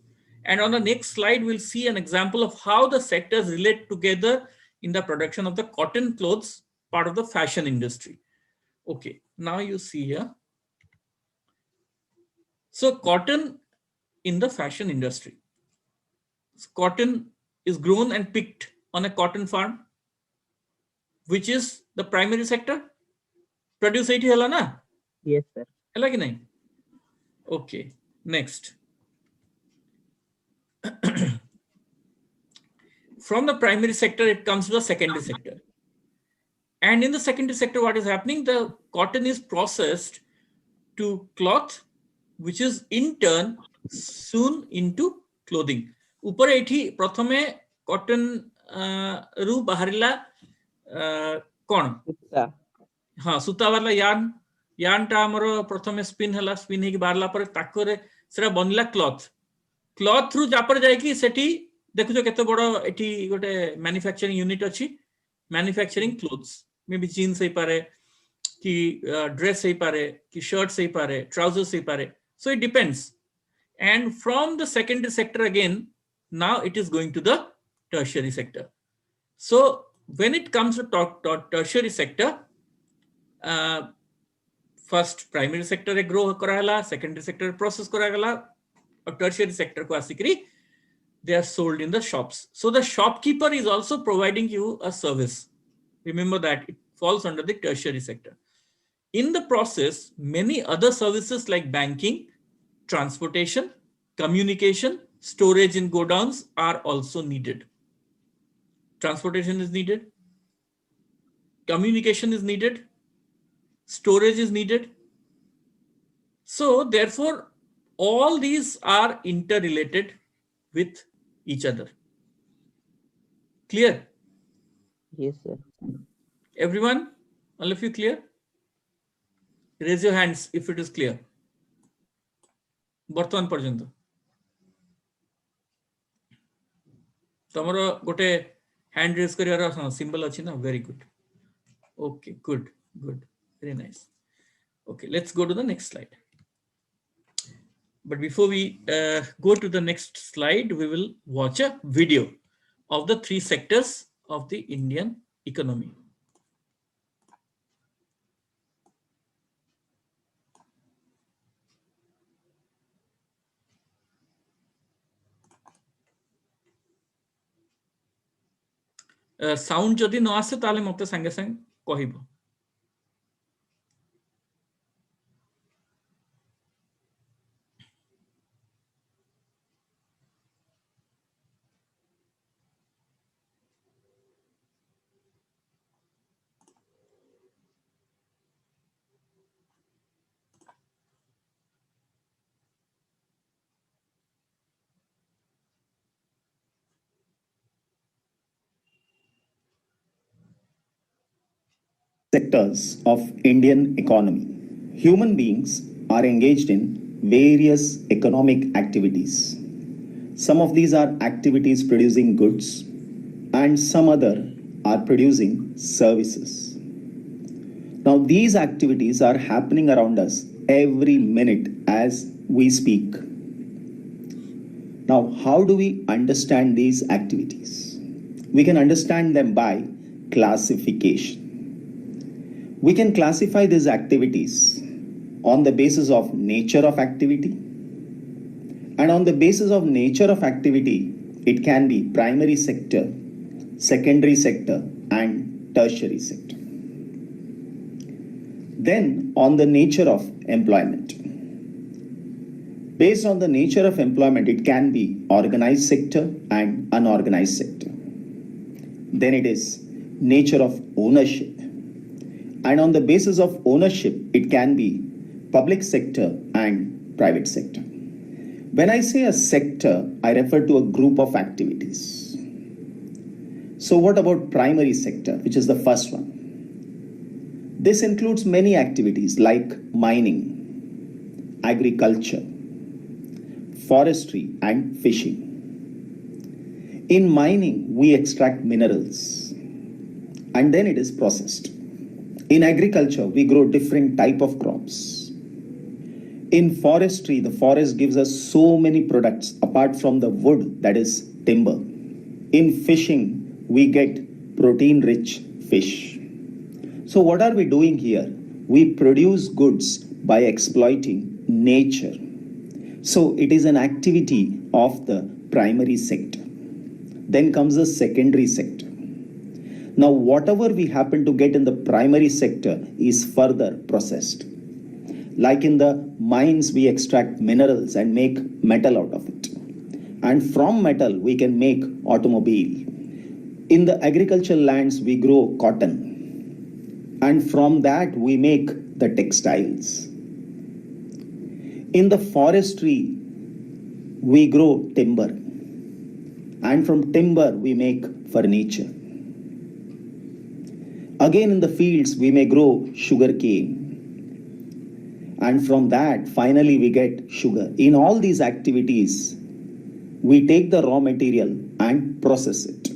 And on the next slide, we'll see an example of how the sectors relate together in the production of the cotton clothes, part of the fashion industry. Okay, now you see here. So cotton in the fashion industry. So cotton is grown and picked on a cotton farm, which is the primary sector. Produce it hela na? Yes, sir. Hela ki nahi? Okay, next. From the primary sector, it comes to the secondary sector. And in the secondary sector, what is happening? The cotton is processed to cloth, which is in turn sewn into clothing. ऊपर एठी प्रथमे cotton रु बाहरिला कोन हाँ सूता वाला यान टा हमर प्रथमे स्पिन हला. स्पिन हेकी बारला पर ताकरे सेरा बनला क्लॉथ थ्रू जापर जाय कि सेठी देखुछो केते बडो एठी गोटे मैन्युफैक्चरिंग यूनिट अछि. Manufacturing clothes maybe jeans हे पारे कि ड्रेस हे पारे कि शर्ट्स हे पारे ट्राउजर्स हे पारे. So it depends. And from the secondary sector again, now it is going to the tertiary sector. So when it comes to tertiary sector, first primary sector e grow karala, secondary sector process karagala, or tertiary sector ko asikri they are sold in the shops. So the shopkeeper is also providing you a service. Remember that it falls under the tertiary sector. In the process, many other services like banking, transportation, communication, storage in godowns are also needed. Transportation is needed. Communication is needed. Storage is needed. So therefore, all these are interrelated with each other. Clear? Yes, sir. Everyone, all of you clear? Raise your hands if it is clear. बर्तमान पर्यंत तमरो गोटे hand raise karibar symbol achi na, very good. Okay, good, very nice. Okay, let's go to the next slide. But before we go to the next slide, we will watch a video of the 3 sectors of the Indian economy. Sound jodi no ase tale mote sange sange kohibo. Sectors of Indian economy. Human beings are engaged in various economic activities. Some of these are activities producing goods and some other are producing services. Now these activities are happening around us every minute as we speak. Now how do we understand these activities? We can understand them by classification. We can classify these activities on the basis of nature of activity. And on the basis of nature of activity, it can be primary sector, secondary sector, and tertiary sector. Then on the nature of employment. Based on the nature of employment, it can be organized sector and unorganized sector. Then it is nature of ownership. And on the basis of ownership, it can be public sector and private sector. When I say a sector, I refer to a group of activities. So what about primary sector, which is the first one? This includes many activities like mining, agriculture, forestry, and fishing. In mining, we extract minerals and then it is processed. In agriculture, we grow different type of crops. In forestry, the forest gives us so many products apart from the wood, that is timber. In fishing, we get protein-rich fish. So what are we doing here? We produce goods by exploiting nature. So it is an activity of the primary sector. Then comes the secondary sector. Now, whatever we happen to get in the primary sector is further processed. Like in the mines, we extract minerals and make metal out of it. And from metal, we can make automobile. In the agricultural lands, we grow cotton. And from that, we make the textiles. In the forestry, we grow timber. And from timber, we make furniture. Again, in the fields, we may grow sugarcane. And from that, finally, we get sugar. In all these activities, we take the raw material and process it.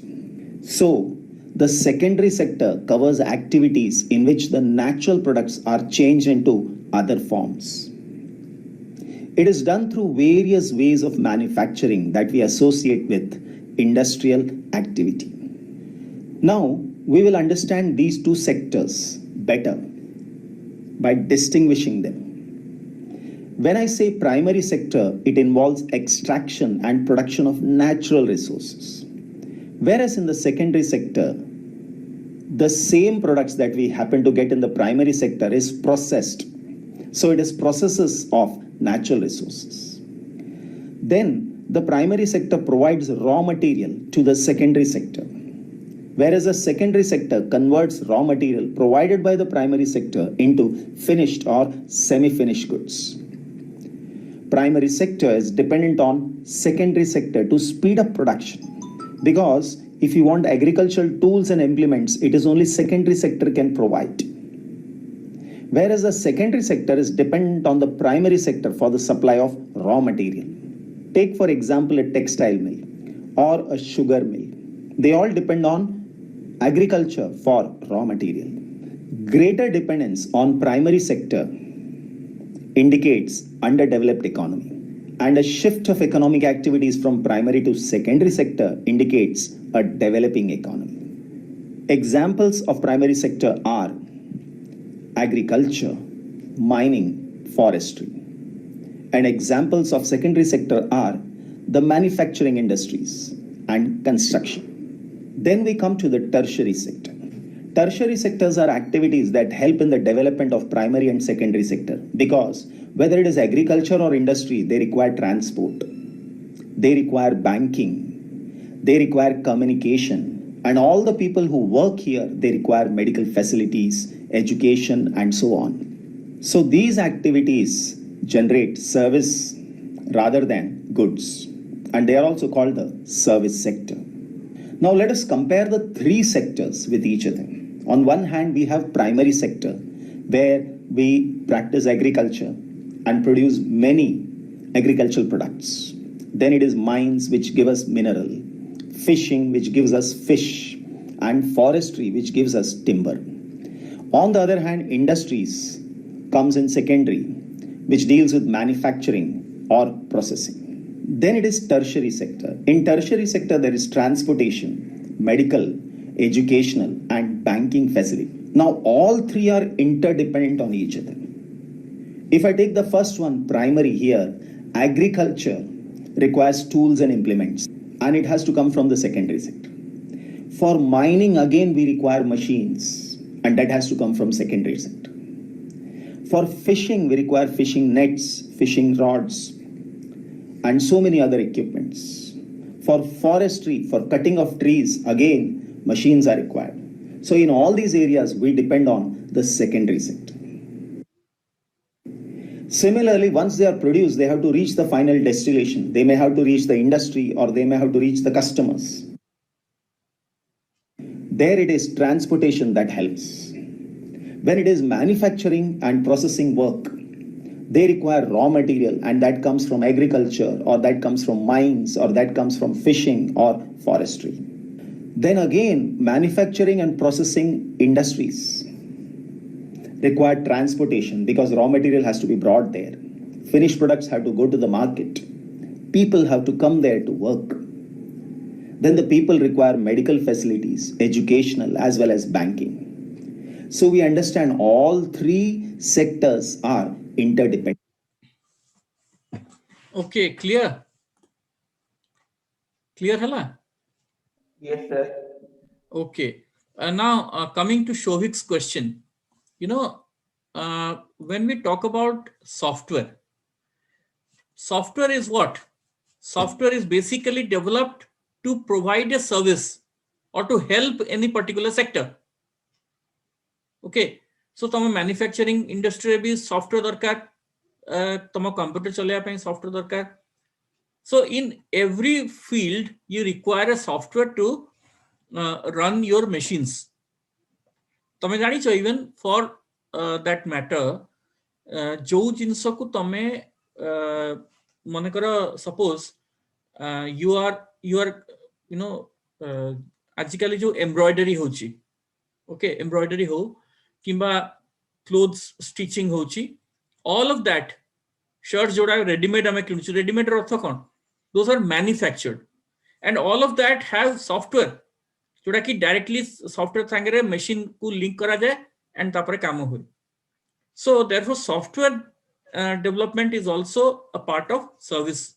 So, the secondary sector covers activities in which the natural products are changed into other forms. It is done through various ways of manufacturing that we associate with industrial activity. Now, we will understand these two sectors better by distinguishing them. When I say primary sector, it involves extraction and production of natural resources. Whereas in the secondary sector, the same products that we happen to get in the primary sector is processed. So it is processes of natural resources. Then the primary sector provides raw material to the secondary sector. Whereas the secondary sector converts raw material provided by the primary sector into finished or semi-finished goods. Primary sector is dependent on secondary sector to speed up production, because if you want agricultural tools and implements, it is only secondary sector can provide. Whereas the secondary sector is dependent on the primary sector for the supply of raw material. Take for example a textile mill or a sugar mill. They all depend on agriculture for raw material. Greater dependence on primary sector indicates underdeveloped economy, and a shift of economic activities from primary to secondary sector indicates a developing economy. Examples of primary sector are agriculture, mining, forestry. And examples of secondary sector are the manufacturing industries and construction. Then we come to the tertiary sector. Tertiary sectors are activities that help in the development of primary and secondary sector, because whether it is agriculture or industry, they require transport, they require banking, they require communication, and all the people who work here, they require medical facilities, education, and so on. So these activities generate service rather than goods, and they are also called the service sector. Now let us compare the three sectors with each other. On one hand, we have primary sector, where we practice agriculture and produce many agricultural products. Then it is mines, which give us mineral, fishing, which gives us fish, and forestry, which gives us timber. On the other hand, industries comes in secondary, which deals with manufacturing or processing. Then it is tertiary sector. In tertiary sector, there is transportation, medical, educational, and banking facility. Now, all three are interdependent on each other. If I take the first one, primary here, agriculture requires tools and implements, and it has to come from the secondary sector. For mining, again, we require machines, and that has to come from secondary sector. For fishing, we require fishing nets, fishing rods, and so many other equipments. For forestry, for cutting of trees, again, machines are required. So in all these areas, we depend on the secondary sector. Similarly, once they are produced, they have to reach the final destination. They may have to reach the industry, or they may have to reach the customers. There it is transportation that helps. When it is manufacturing and processing work, they require raw material, and that comes from agriculture, or that comes from mines, or that comes from fishing or forestry. Then again, manufacturing and processing industries require transportation, because raw material has to be brought there. Finished products have to go to the market. People have to come there to work. Then the people require medical facilities, educational, as well as banking. So we understand all three sectors are interdependent. Okay, clear? Clear, hala? Yes, sir. Okay. Now, coming to Shovik's question, when we talk about software, software is what? Software is basically developed to provide a service or to help any particular sector. Okay. So, tama manufacturing industry bhi software darkar, tama computer chalayapai software darkar. So, in every field, you require a software to run your machines. तमे जानी छो even for that matter, जो जिनस को तमे मन करो suppose you are आजिकली जो embroidery होची, okay, embroidery हो किंबा clothes stitching होची, all of that shirts जोड़ा ready-made हमें किनुची, ready-made रो अर्थ कौन? Those are manufactured, and all of that have software जोड़ा कि डायरेक्टली सॉफ्टवेयर सांगे मशीन को लिंक करा जाए एंड तापरे काम हुए. So therefore software development is also a part of service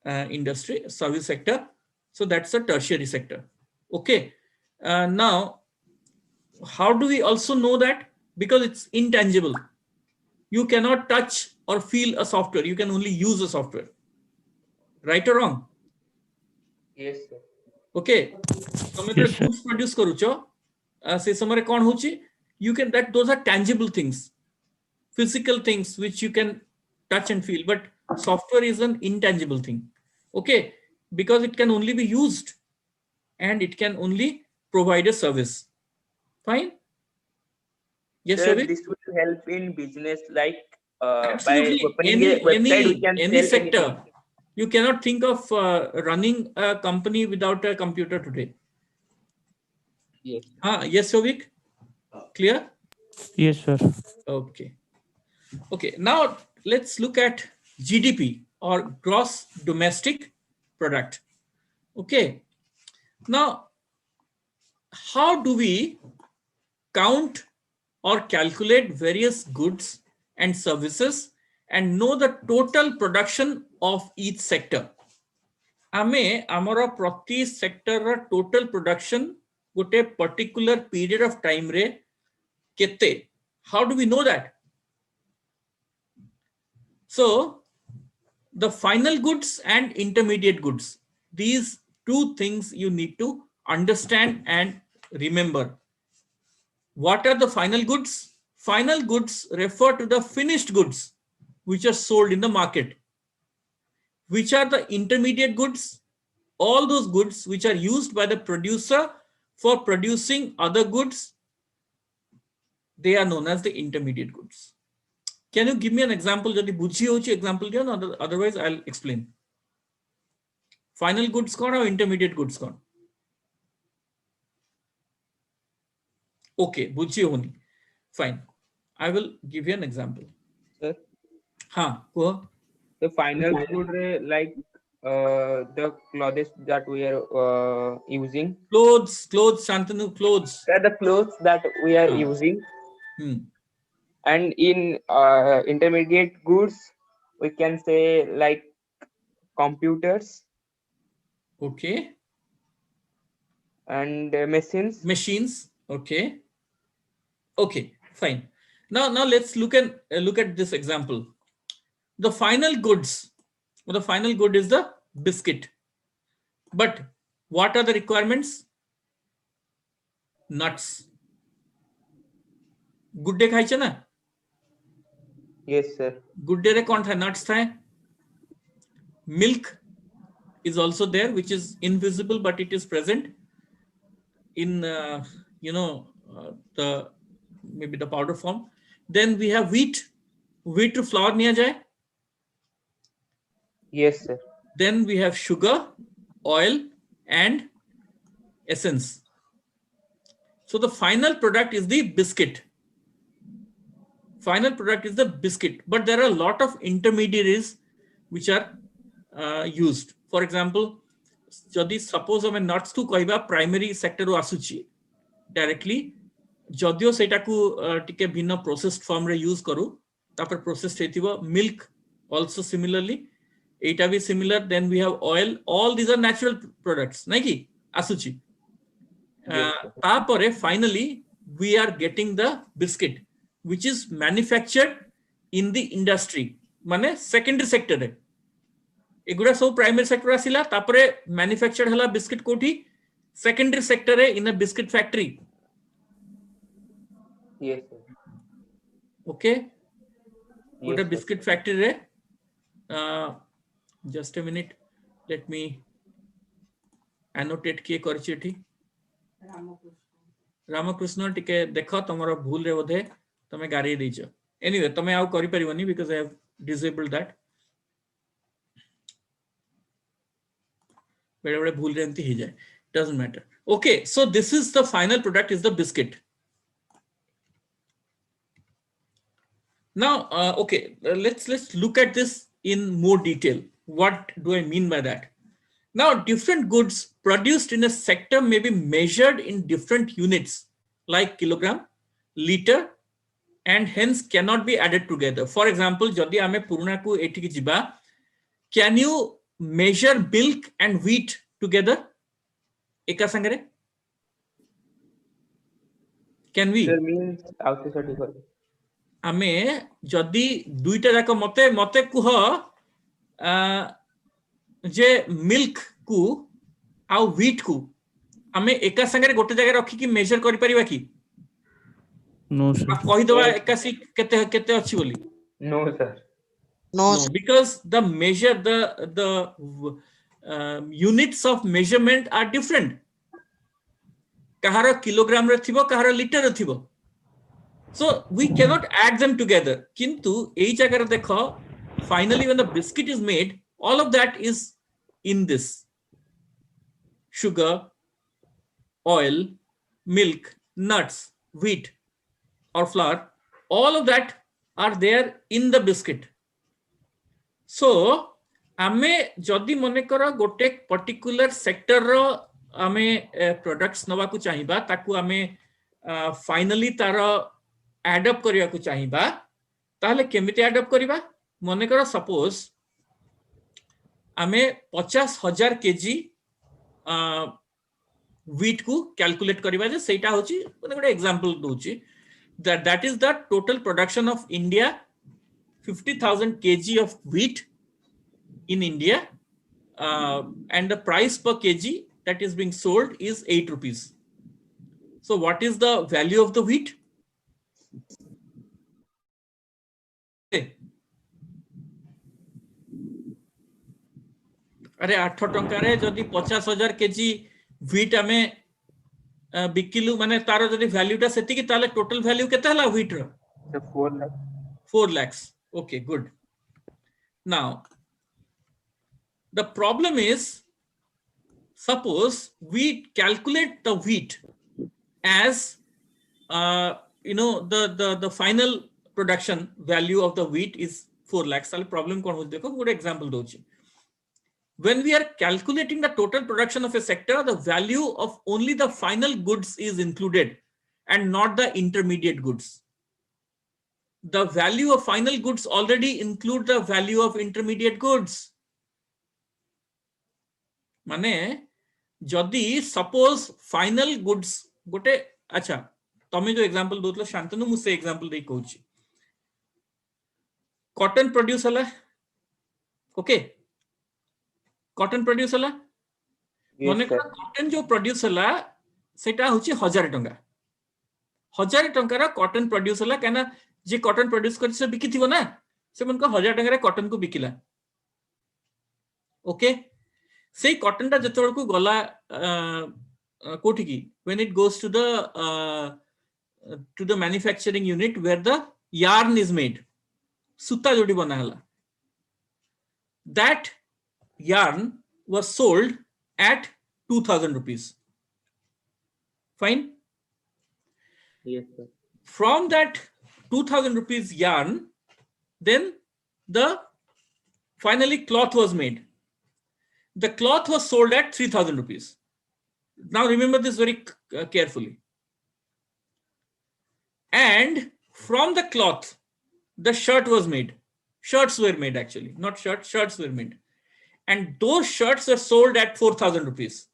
industry, service sector. So that's a tertiary sector. Okay. Now, how do we also know that? Because it's intangible. You cannot touch or feel a software. You can only use a software. Right or wrong? Yes, sir. Okay. तमे तो goods produce करूचो, से समरे कौन होची? You can, that those are tangible things, physical things which you can touch and feel, but software is an intangible thing. Okay, because it can only be used and it can only provide a service. Fine. Yes, sir. This will help in business, like absolutely. by opening a website, we can any sell sector. anything. You cannot think of running a company without a computer today. Yes. Yes, Shovik? Clear? Yes, sir. Okay. Okay, now let's look at GDP or gross domestic product. Okay. Now, how do we count or calculate various goods and services and know the total production of each sector? आमे आमर प्रति sector total production गोटे particular period of time रे केते, how do we know that? So the final goods and intermediate goods, these two things you need to understand and remember. What are the final goods? Final goods refer to the finished goods which are sold in the market. Which are the intermediate goods? All those goods which are used by the producer for producing other goods, they are known as the intermediate goods. Can you give me an example? Jodi bujhi hochi example diyo, otherwise I'll explain. Final goods kon or intermediate goods kon? Okay, bujhi honi. Fine. I will give you an example. Sir, Go. the final good like the clothes that we are using. Clothes, Shantanu, clothes. They're the clothes that we are using. And in intermediate goods, we can say like computers. Okay. And machines. Machines. Okay. Okay, fine. Now let's look at this example. The final goods, the final good is the biscuit. But what are the requirements? Nuts. Good day खाइछे ना? Yes, sir. Good day रे कौन था? Nuts था. Milk is also there, which is invisible, but it is present in the maybe the powder form. Then we have wheat. Wheat to flour niya jaye. Yes, sir. Then we have sugar, oil, and essence. So the final product is the biscuit. Final product is the biscuit, but there are a lot of intermediaries which are used. For example, jodi suppose ame nuts to kaiba primary sector ru asuchi directly, jodio seta ku tike bhinna processed form re use karu, tapar processed heithibo. Milk also similarly, eta be similar. Then we have oil. All these are natural products, nahi ki asuchi. Tapare finally we are getting the biscuit, which is manufactured in the industry, mane secondary sector re. एगुड़ा सब primary sector आसिला, तापरे manufactured हला biscuit कोठी secondary sector रे in a biscuit factory. Yes, sir. Okay. Yes, What a sir. biscuit factory re. Just a minute. Let me annotate किए करछि एठी. रामकृष्ण टिके देखो तमरो भूल रे बोधे तमे गारी देइछ. Anyway, तमे आउ करि परिबनी because I have disabled that. Doesn't matter. Okay, so this is the final product, is the biscuit. Now, let's look at this in more detail. What do I mean by that? Now, different goods produced in a sector may be measured in different units like kilogram, liter, and hence cannot be added together. For example, jodi ame puruna ku etiki jiba, can you measure milk and wheat together? Eka sangare? Can we? Sir means outside certificate. Ame jodi duita jaka mate kuho je milk ku au wheat ku ame eka sangare gote jaga rakhi ki measure kari pariba ki? No, sir. Kahi daba ekasi kete achi boli? No, sir. No, because the measure, the units of measurement are different. Kahara kilogram re thibo, kahara liter re thibo. So we cannot add them together. Kintu ei jagar dekho, finally when the biscuit is made, all of that is in this: sugar, oil, milk, nuts, wheat or flour, all of that are there in the biscuit. So आमे जदि मने कर गोटे particular sector रो आमे products नवा को चाहिबा ताकू आमे फाइनली तार एड अप करिया को चाहिबा ताहले केमिति एड अप करिबा मने कर सपोज आमे 50,000 केजी व्हीट को कैलकुलेट करिबा जे सेटा होची मने गोटे example Dochi that is the total production of India 50,000 kg of wheat in India and the price per kg that is being sold is 8 rupees. So what is the value of the wheat? अरे 8 टंका रे जदि 50,000 KG wheat आमे बिकिलु माने तारो जदि वैल्यूटा सेति कि ताले टोटल वैल्यू केता हला wheat row 4 lakh. 4 lakhs. Okay, good. Now the problem is, suppose we calculate the wheat as the final production value of the wheat is 4 lakhs. ताले problem कौन हो देखो good example Dochi. When we are calculating the total production of a sector, the value of only the final goods is included and not the intermediate goods. The value of final goods already include the value of intermediate goods. माने जदि suppose final goods गोटे अच्छा तमे जो example दोतलो Shantanu मुझसे example दे कहूची cotton produce हला okay cotton produce हला मने कॉटन जो प्रोड्यूस हला सेटा होची 1000 टंका 1000 टंका रा कॉटन प्रोड्यूस हला केना जे कॉटन प्रोड्यूस कर से बिकी थिबो ना से मन को 1000 टंका रे कॉटन को बिकिला ओके सेई कॉटन ता जतोळ को गला कोठी की when it goes to the manufacturing unit where the yarn is made सूता जोडी बना हला that yarn was sold at 2,000 rupees. Fine? Yes, sir. From that 2,000 rupees yarn, then the finally cloth was made. The cloth was sold at 3,000 rupees. Now remember this very carefully. And from the cloth, the shirt was made. Shirts were made actually, not shirts, shirts were made. And those shirts are sold at 4,000 rupees.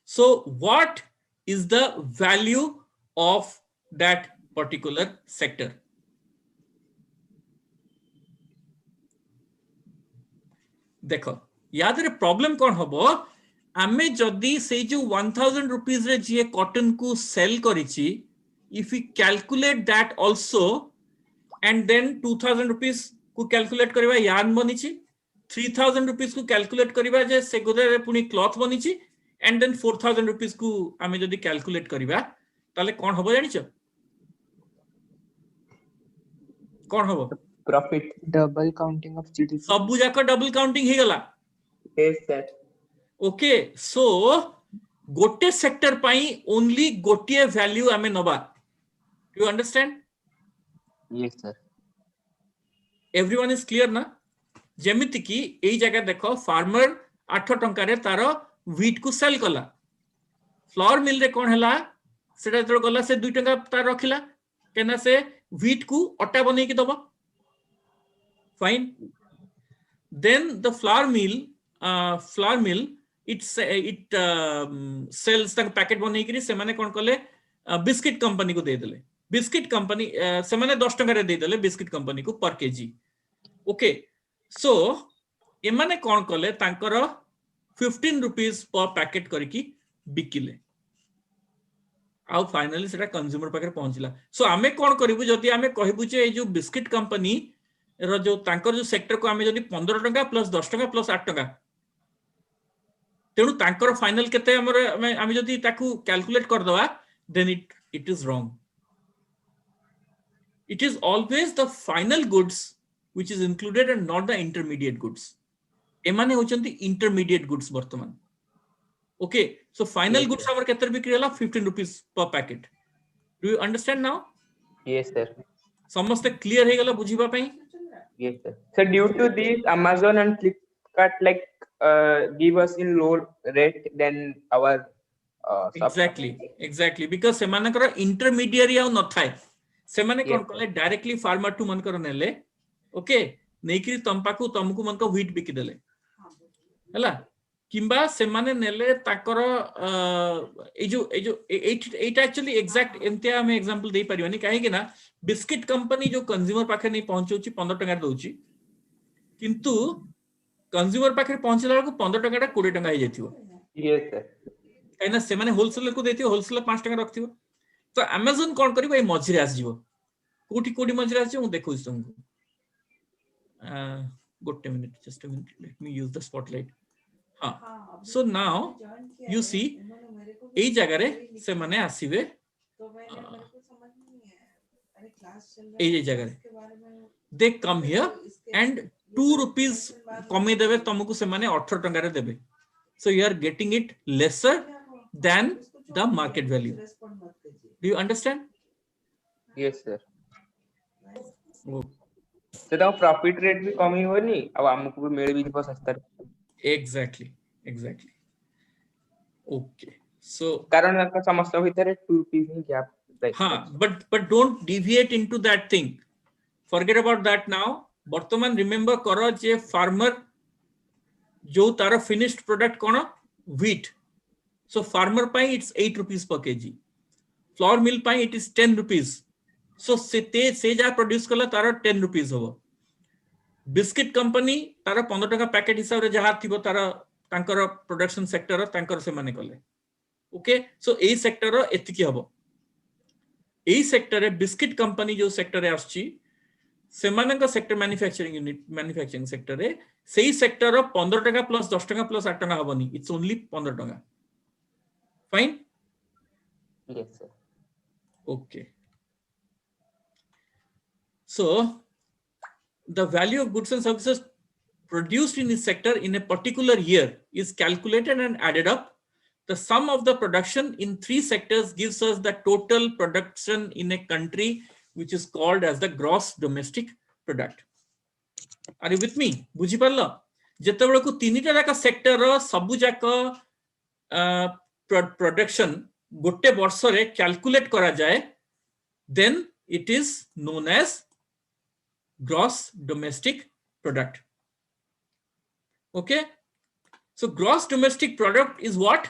So what is the value of that particular sector? देखो याद रे problem कौन हबो आमे जदी से जो 1000 rupees रे जे कॉटन को cell करिछि if we calculate that also and then 2000 rupees को कैलकुलेट करबा यार्न बनिछि 3000 रुपीस को कैलकुलेट करबा जे से गोदरे पुनी क्लॉथ बनिछि एंड देन 4000 रुपीस को आमे जदी कैलकुलेट करबा ताले कोन हबो जानिछ कोन हबो Profit. Double counting of GDP. सब जाका डबल काउंटिंग हे गला Yes, sir. ओके सो गोटे सेक्टर पाई ओनली गोटिए वैल्यू आमे नबा you understand Yes, sir. Everyone is clear ना जेमिति की एई जगह देखो फार्मर 8 टंका रे तारो व्हीट को सेल कला फ्लोर मिल रे कोन हला सेटा जरो गला से 2 टंका तार रखिला केना से व्हीट को अटा बनै के दबो fine then the flour mill it sells तक पैकेट बनै करी से माने कोन कले बिस्किट कंपनी को दे देले बिस्किट कंपनी से माने 10 टंका रे दे देले बिस्किट कंपनी को पर केजी ओके सो ए माने कोन कले तांकर 15 रुपीस पर पैकेट करकी बिकिले आ फाइनली सेटा कंज्यूमर पाकर पहुंचला सो आमे कोन करिबु जदी आमे कहबु जे ए जो बिस्किट कंपनी रो जो तांकर जो सेक्टर को आमे जदी 15 टंका प्लस 10 टंका प्लस 8 टंका तेणु तांकर फाइनल केते हमर आमे जदी ताकू कैलकुलेट कर दवा then it is wrong it is always the final goods which is included and not the intermediate goods emane hochandi intermediate goods bartaman Okay, so final Yes, goods sir. our keter bikri hela 15 rupees per packet. Do you understand now? Yes, sir. Samaste clear he gala bujhiba pai? Yes, sir. So due to this, Amazon and Flipkart give us in low rate than our shop. Exactly because semanakara intermediary au nathai semane Yes, kon sir. kale directly farmer to mankara nele okay neikiri tampaku tamku manka wheat biki dele hela kimba semane nele takara Etah actually exact एमते हम example दे परिवानी काहे कि ना biscuit company जो consumer पाखे नहीं पहुंचौची 15 टका दउची किंतु consumer पाखे पहुंचला बेलको 15 टका 20 टका हे जथियो Yes, sir. कहीं से माने होलसेलर को देथियो होलसेलर 5 टका रखथियो तो अमेज़न कोन करिवो ए मझिरे आस जिवो कोठी कोठी मझिरे आस जिवो देखौ तुमको गोटे minute just a minute let me use the spotlight हां सो नाउ यू सी एई जगह रे से माने आसीबे एई जगह रे दे कम हियर एंड 2 रुपीस कमे देबे तुमको से माने 18 टका रे देबे so you are getting it lesser than the market value. Do you understand? Yes, sir. Oh, So the profit rate भी कम ही होनी अब हमको भी मिल भी जिवो सस्ता exactly. Okay, so कारण आपका समस्त भीतर 2 rupees ही gap हाँ but don't deviate into that thing. Forget about that now. वर्तमान remember करो जे farmer जो तारा finished product कोना wheat. So farmer pi it's 8 rupees per kg. Flour mill pi it is 10 rupees. So से जा produce कला तारा 10 rupees होगा. Biscuit company तारा 15 टका packet हिसाब रे जहा थिबो तारा तांकर प्रोडक्शन सेक्टर तांकर से माने कले ओके सो एई सेक्टर एतिकी हबो एई सेक्टर रे बिस्किट कंपनी जो सेक्टर रे आछी सेमानक sector manufacturing unit manufacturing sector रे सेई सेक्टर 15 टका प्लस 10 टका प्लस 8 टका हबनी इट्स ओनली 15 टका fine Yes, sir. Okay so the value of goods and services produced in this sector in a particular year is calculated and added up. The sum of the production in 3 sectors gives us the total production in a country, which is called as the gross domestic product. Are you with me? बुझी पारलो जेते बेला को 3 टा का sector रो सबु जाक production गोटे वर्ष रे कैलकुलेट करा जाए then it is known as gross domestic product. Okay, so gross domestic product is what?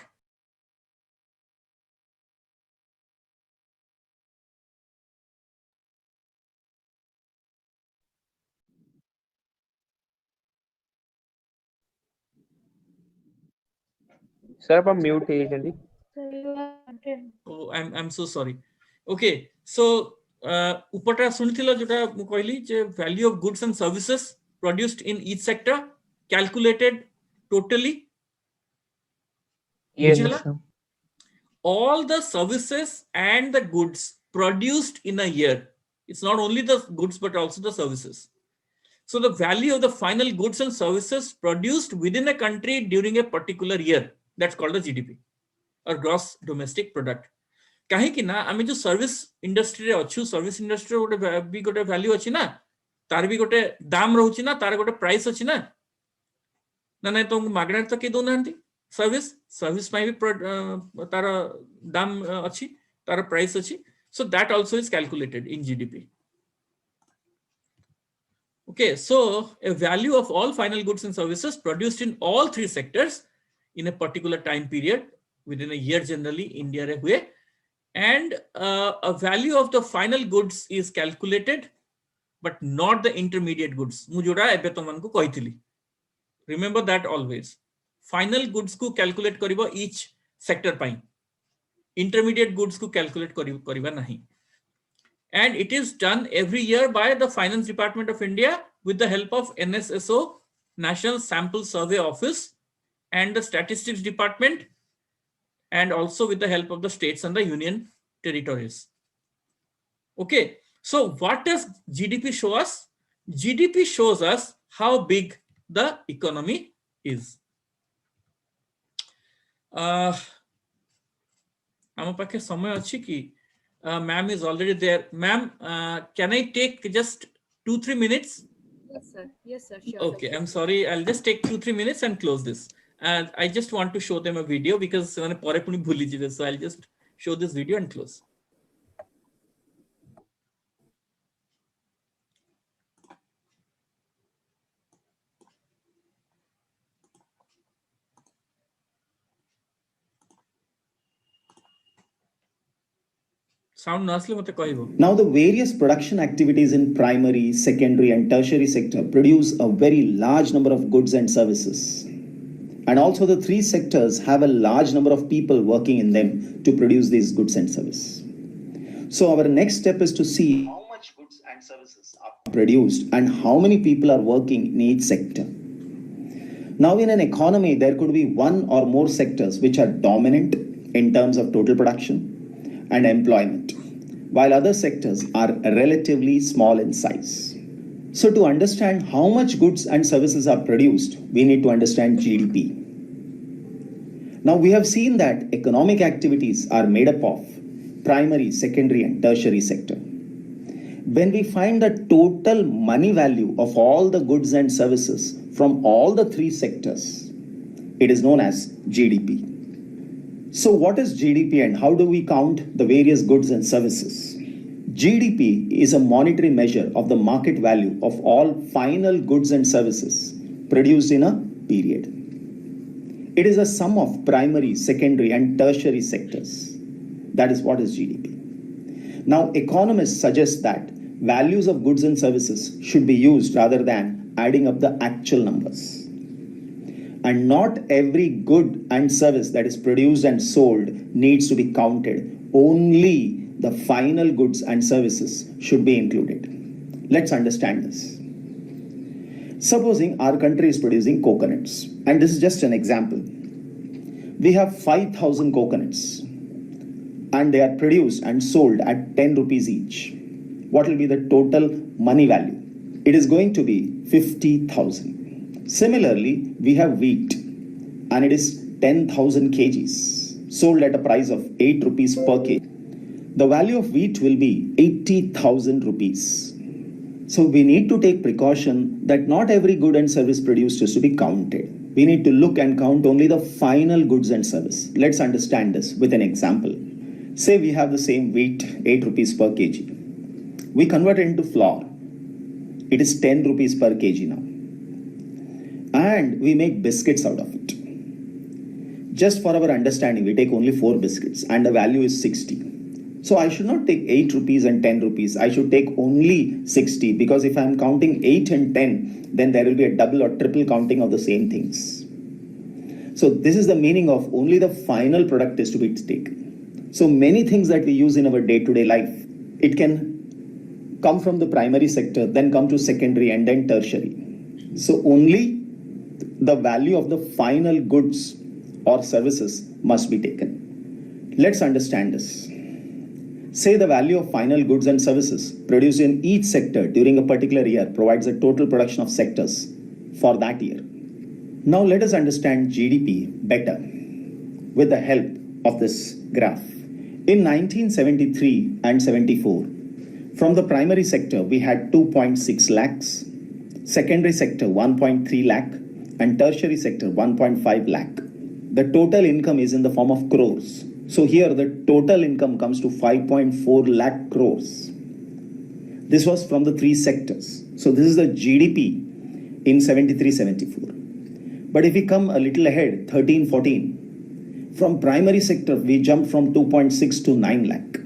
Sir आप mute है जल्दी Oh, I'm so sorry. Okay, so उपटा सुनिथिलो जोटा मु कहली जे value of goods and services produced in each sector calculated totally. Yes, बुझला? All the services and the goods produced in a year. It's not only the goods but also the services. So the value of the final goods and services produced within a country during a particular year, that's called the GDP or gross domestic product. कहीं कि ना आमे जो service industry रे अछु service industry गोटे भी गोटे value अछि ना तार भी गोटे दाम रहउछि ना तार गोटे प्राइस अछि ना ना नहीं तो मागणा तो के दोनांती सर्विस में भी तार दाम अछि तार प्राइस अछि so that also is calculated in GDP. Okay, so a value of all final goods and services produced in all 3 sectors in a particular time period within a year generally India re hue and a value of the final goods is calculated but not the intermediate goods mu joda ebe toman ko kahithili remember that always final goods को calculate करिबो each sector pai intermediate goods को calculate करिबा नहीं and it is done every year by the Finance Department of India with the help of NSSO National Sample Survey Office and the Statistics Department and also with the help of the states and the union territories. Okay, so what does GDP show us? GDP shows us how big the economy is. ଆମ ପାଖେ ସମୟ ଅଛି କି? Ma'am is already there. Ma'am, can I take just 2-3 minutes? Yes, sir. Yes, sir. Sure. Okay, I'm sorry. I'll just take 2-3 minutes and close this. And I just want to show them a video because so I'll just show this video and close. Sound nasli mate kahibo. Now, the various production activities in primary, secondary, and tertiary sector produce a very large number of goods and services. And also, the three sectors have a large number of people working in them to produce these goods and services. So, our next step is to see how much goods and services are produced and how many people are working in each sector. Now, in an economy, there could be one or more sectors which are dominant in terms of total production and employment, while other sectors are relatively small in size. So to understand how much goods and services are produced, we need to understand GDP. Now we have seen that economic activities are made up of primary, secondary, and tertiary sector. When we find the total money value of all the goods and services from all the three sectors, it is known as GDP. So what is GDP and how do we count the various goods and services? GDP is a monetary measure of the market value of all final goods and services produced in a period. It is a sum of primary, secondary, and tertiary sectors. That is what is GDP. Now, economists suggest that values of goods and services should be used rather than adding up the actual numbers. And not every good and service that is produced and sold needs to be counted. Only the final goods and services should be included. Let's understand this. Supposing our country is producing coconuts, and this is just an example. We have 5,000 coconuts, and they are produced and sold at 10 rupees each. What will be the total money value? It is going to be 50,000. Similarly, we have wheat, and it is 10,000 kgs, sold at a price of 8 rupees per kg. The value of wheat will be 80,000 rupees. So we need to take precaution that not every good and service produced is to be counted. We need to look and count only the final goods and service. Let's understand this with an example. Say we have the same wheat, 8 rupees per kg. We convert it into flour. It is 10 rupees per kg now. And we make biscuits out of it. Just for our understanding, we take only 4 biscuits and the value is 60. So I should not take 8 rupees and 10 rupees. I should take only 60, because if I am counting 8 and 10, then there will be a double or triple counting of the same things. So this is the meaning of only the final product is to be taken. So many things that we use in our day-to-day life, it can come from the primary sector, then come to secondary and then tertiary. So only the value of the final goods or services must be taken. Let's understand this. Say the value of final goods and services produced in each sector during a particular year provides a total production of sectors for that year. Now let us understand GDP better with the help of this graph. In 1973 and 74, from the primary sector, we had 2.6 lakhs, secondary sector 1.3 lakh, and tertiary sector 1.5 lakh. The total income is in the form of crores. So here the total income comes to 5.4 lakh crores. This was from the 3 sectors. So this is the GDP in 73-74. But if we come a little ahead, 13-14, from primary sector we jumped from 2.6 to 9 lakh,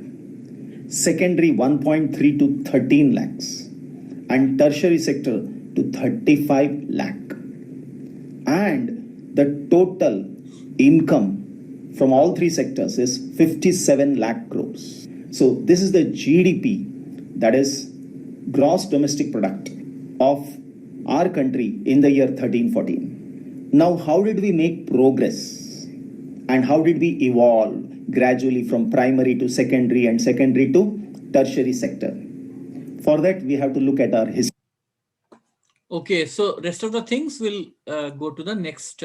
secondary 1.3 to 13 lakhs, and tertiary sector to 35 lakh. And the total income from all 3 sectors is 57 lakh crores. So this is the GDP, that is gross domestic product of our country in the year 13-14. Now, how did we make progress and how did we evolve gradually from primary to secondary and secondary to tertiary sector? For that, we have to look at our history. Okay, so rest of the things will go to the next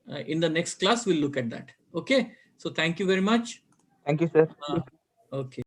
In the next class, we'll look at that. Okay. So thank you very much. Thank you, sir. Okay.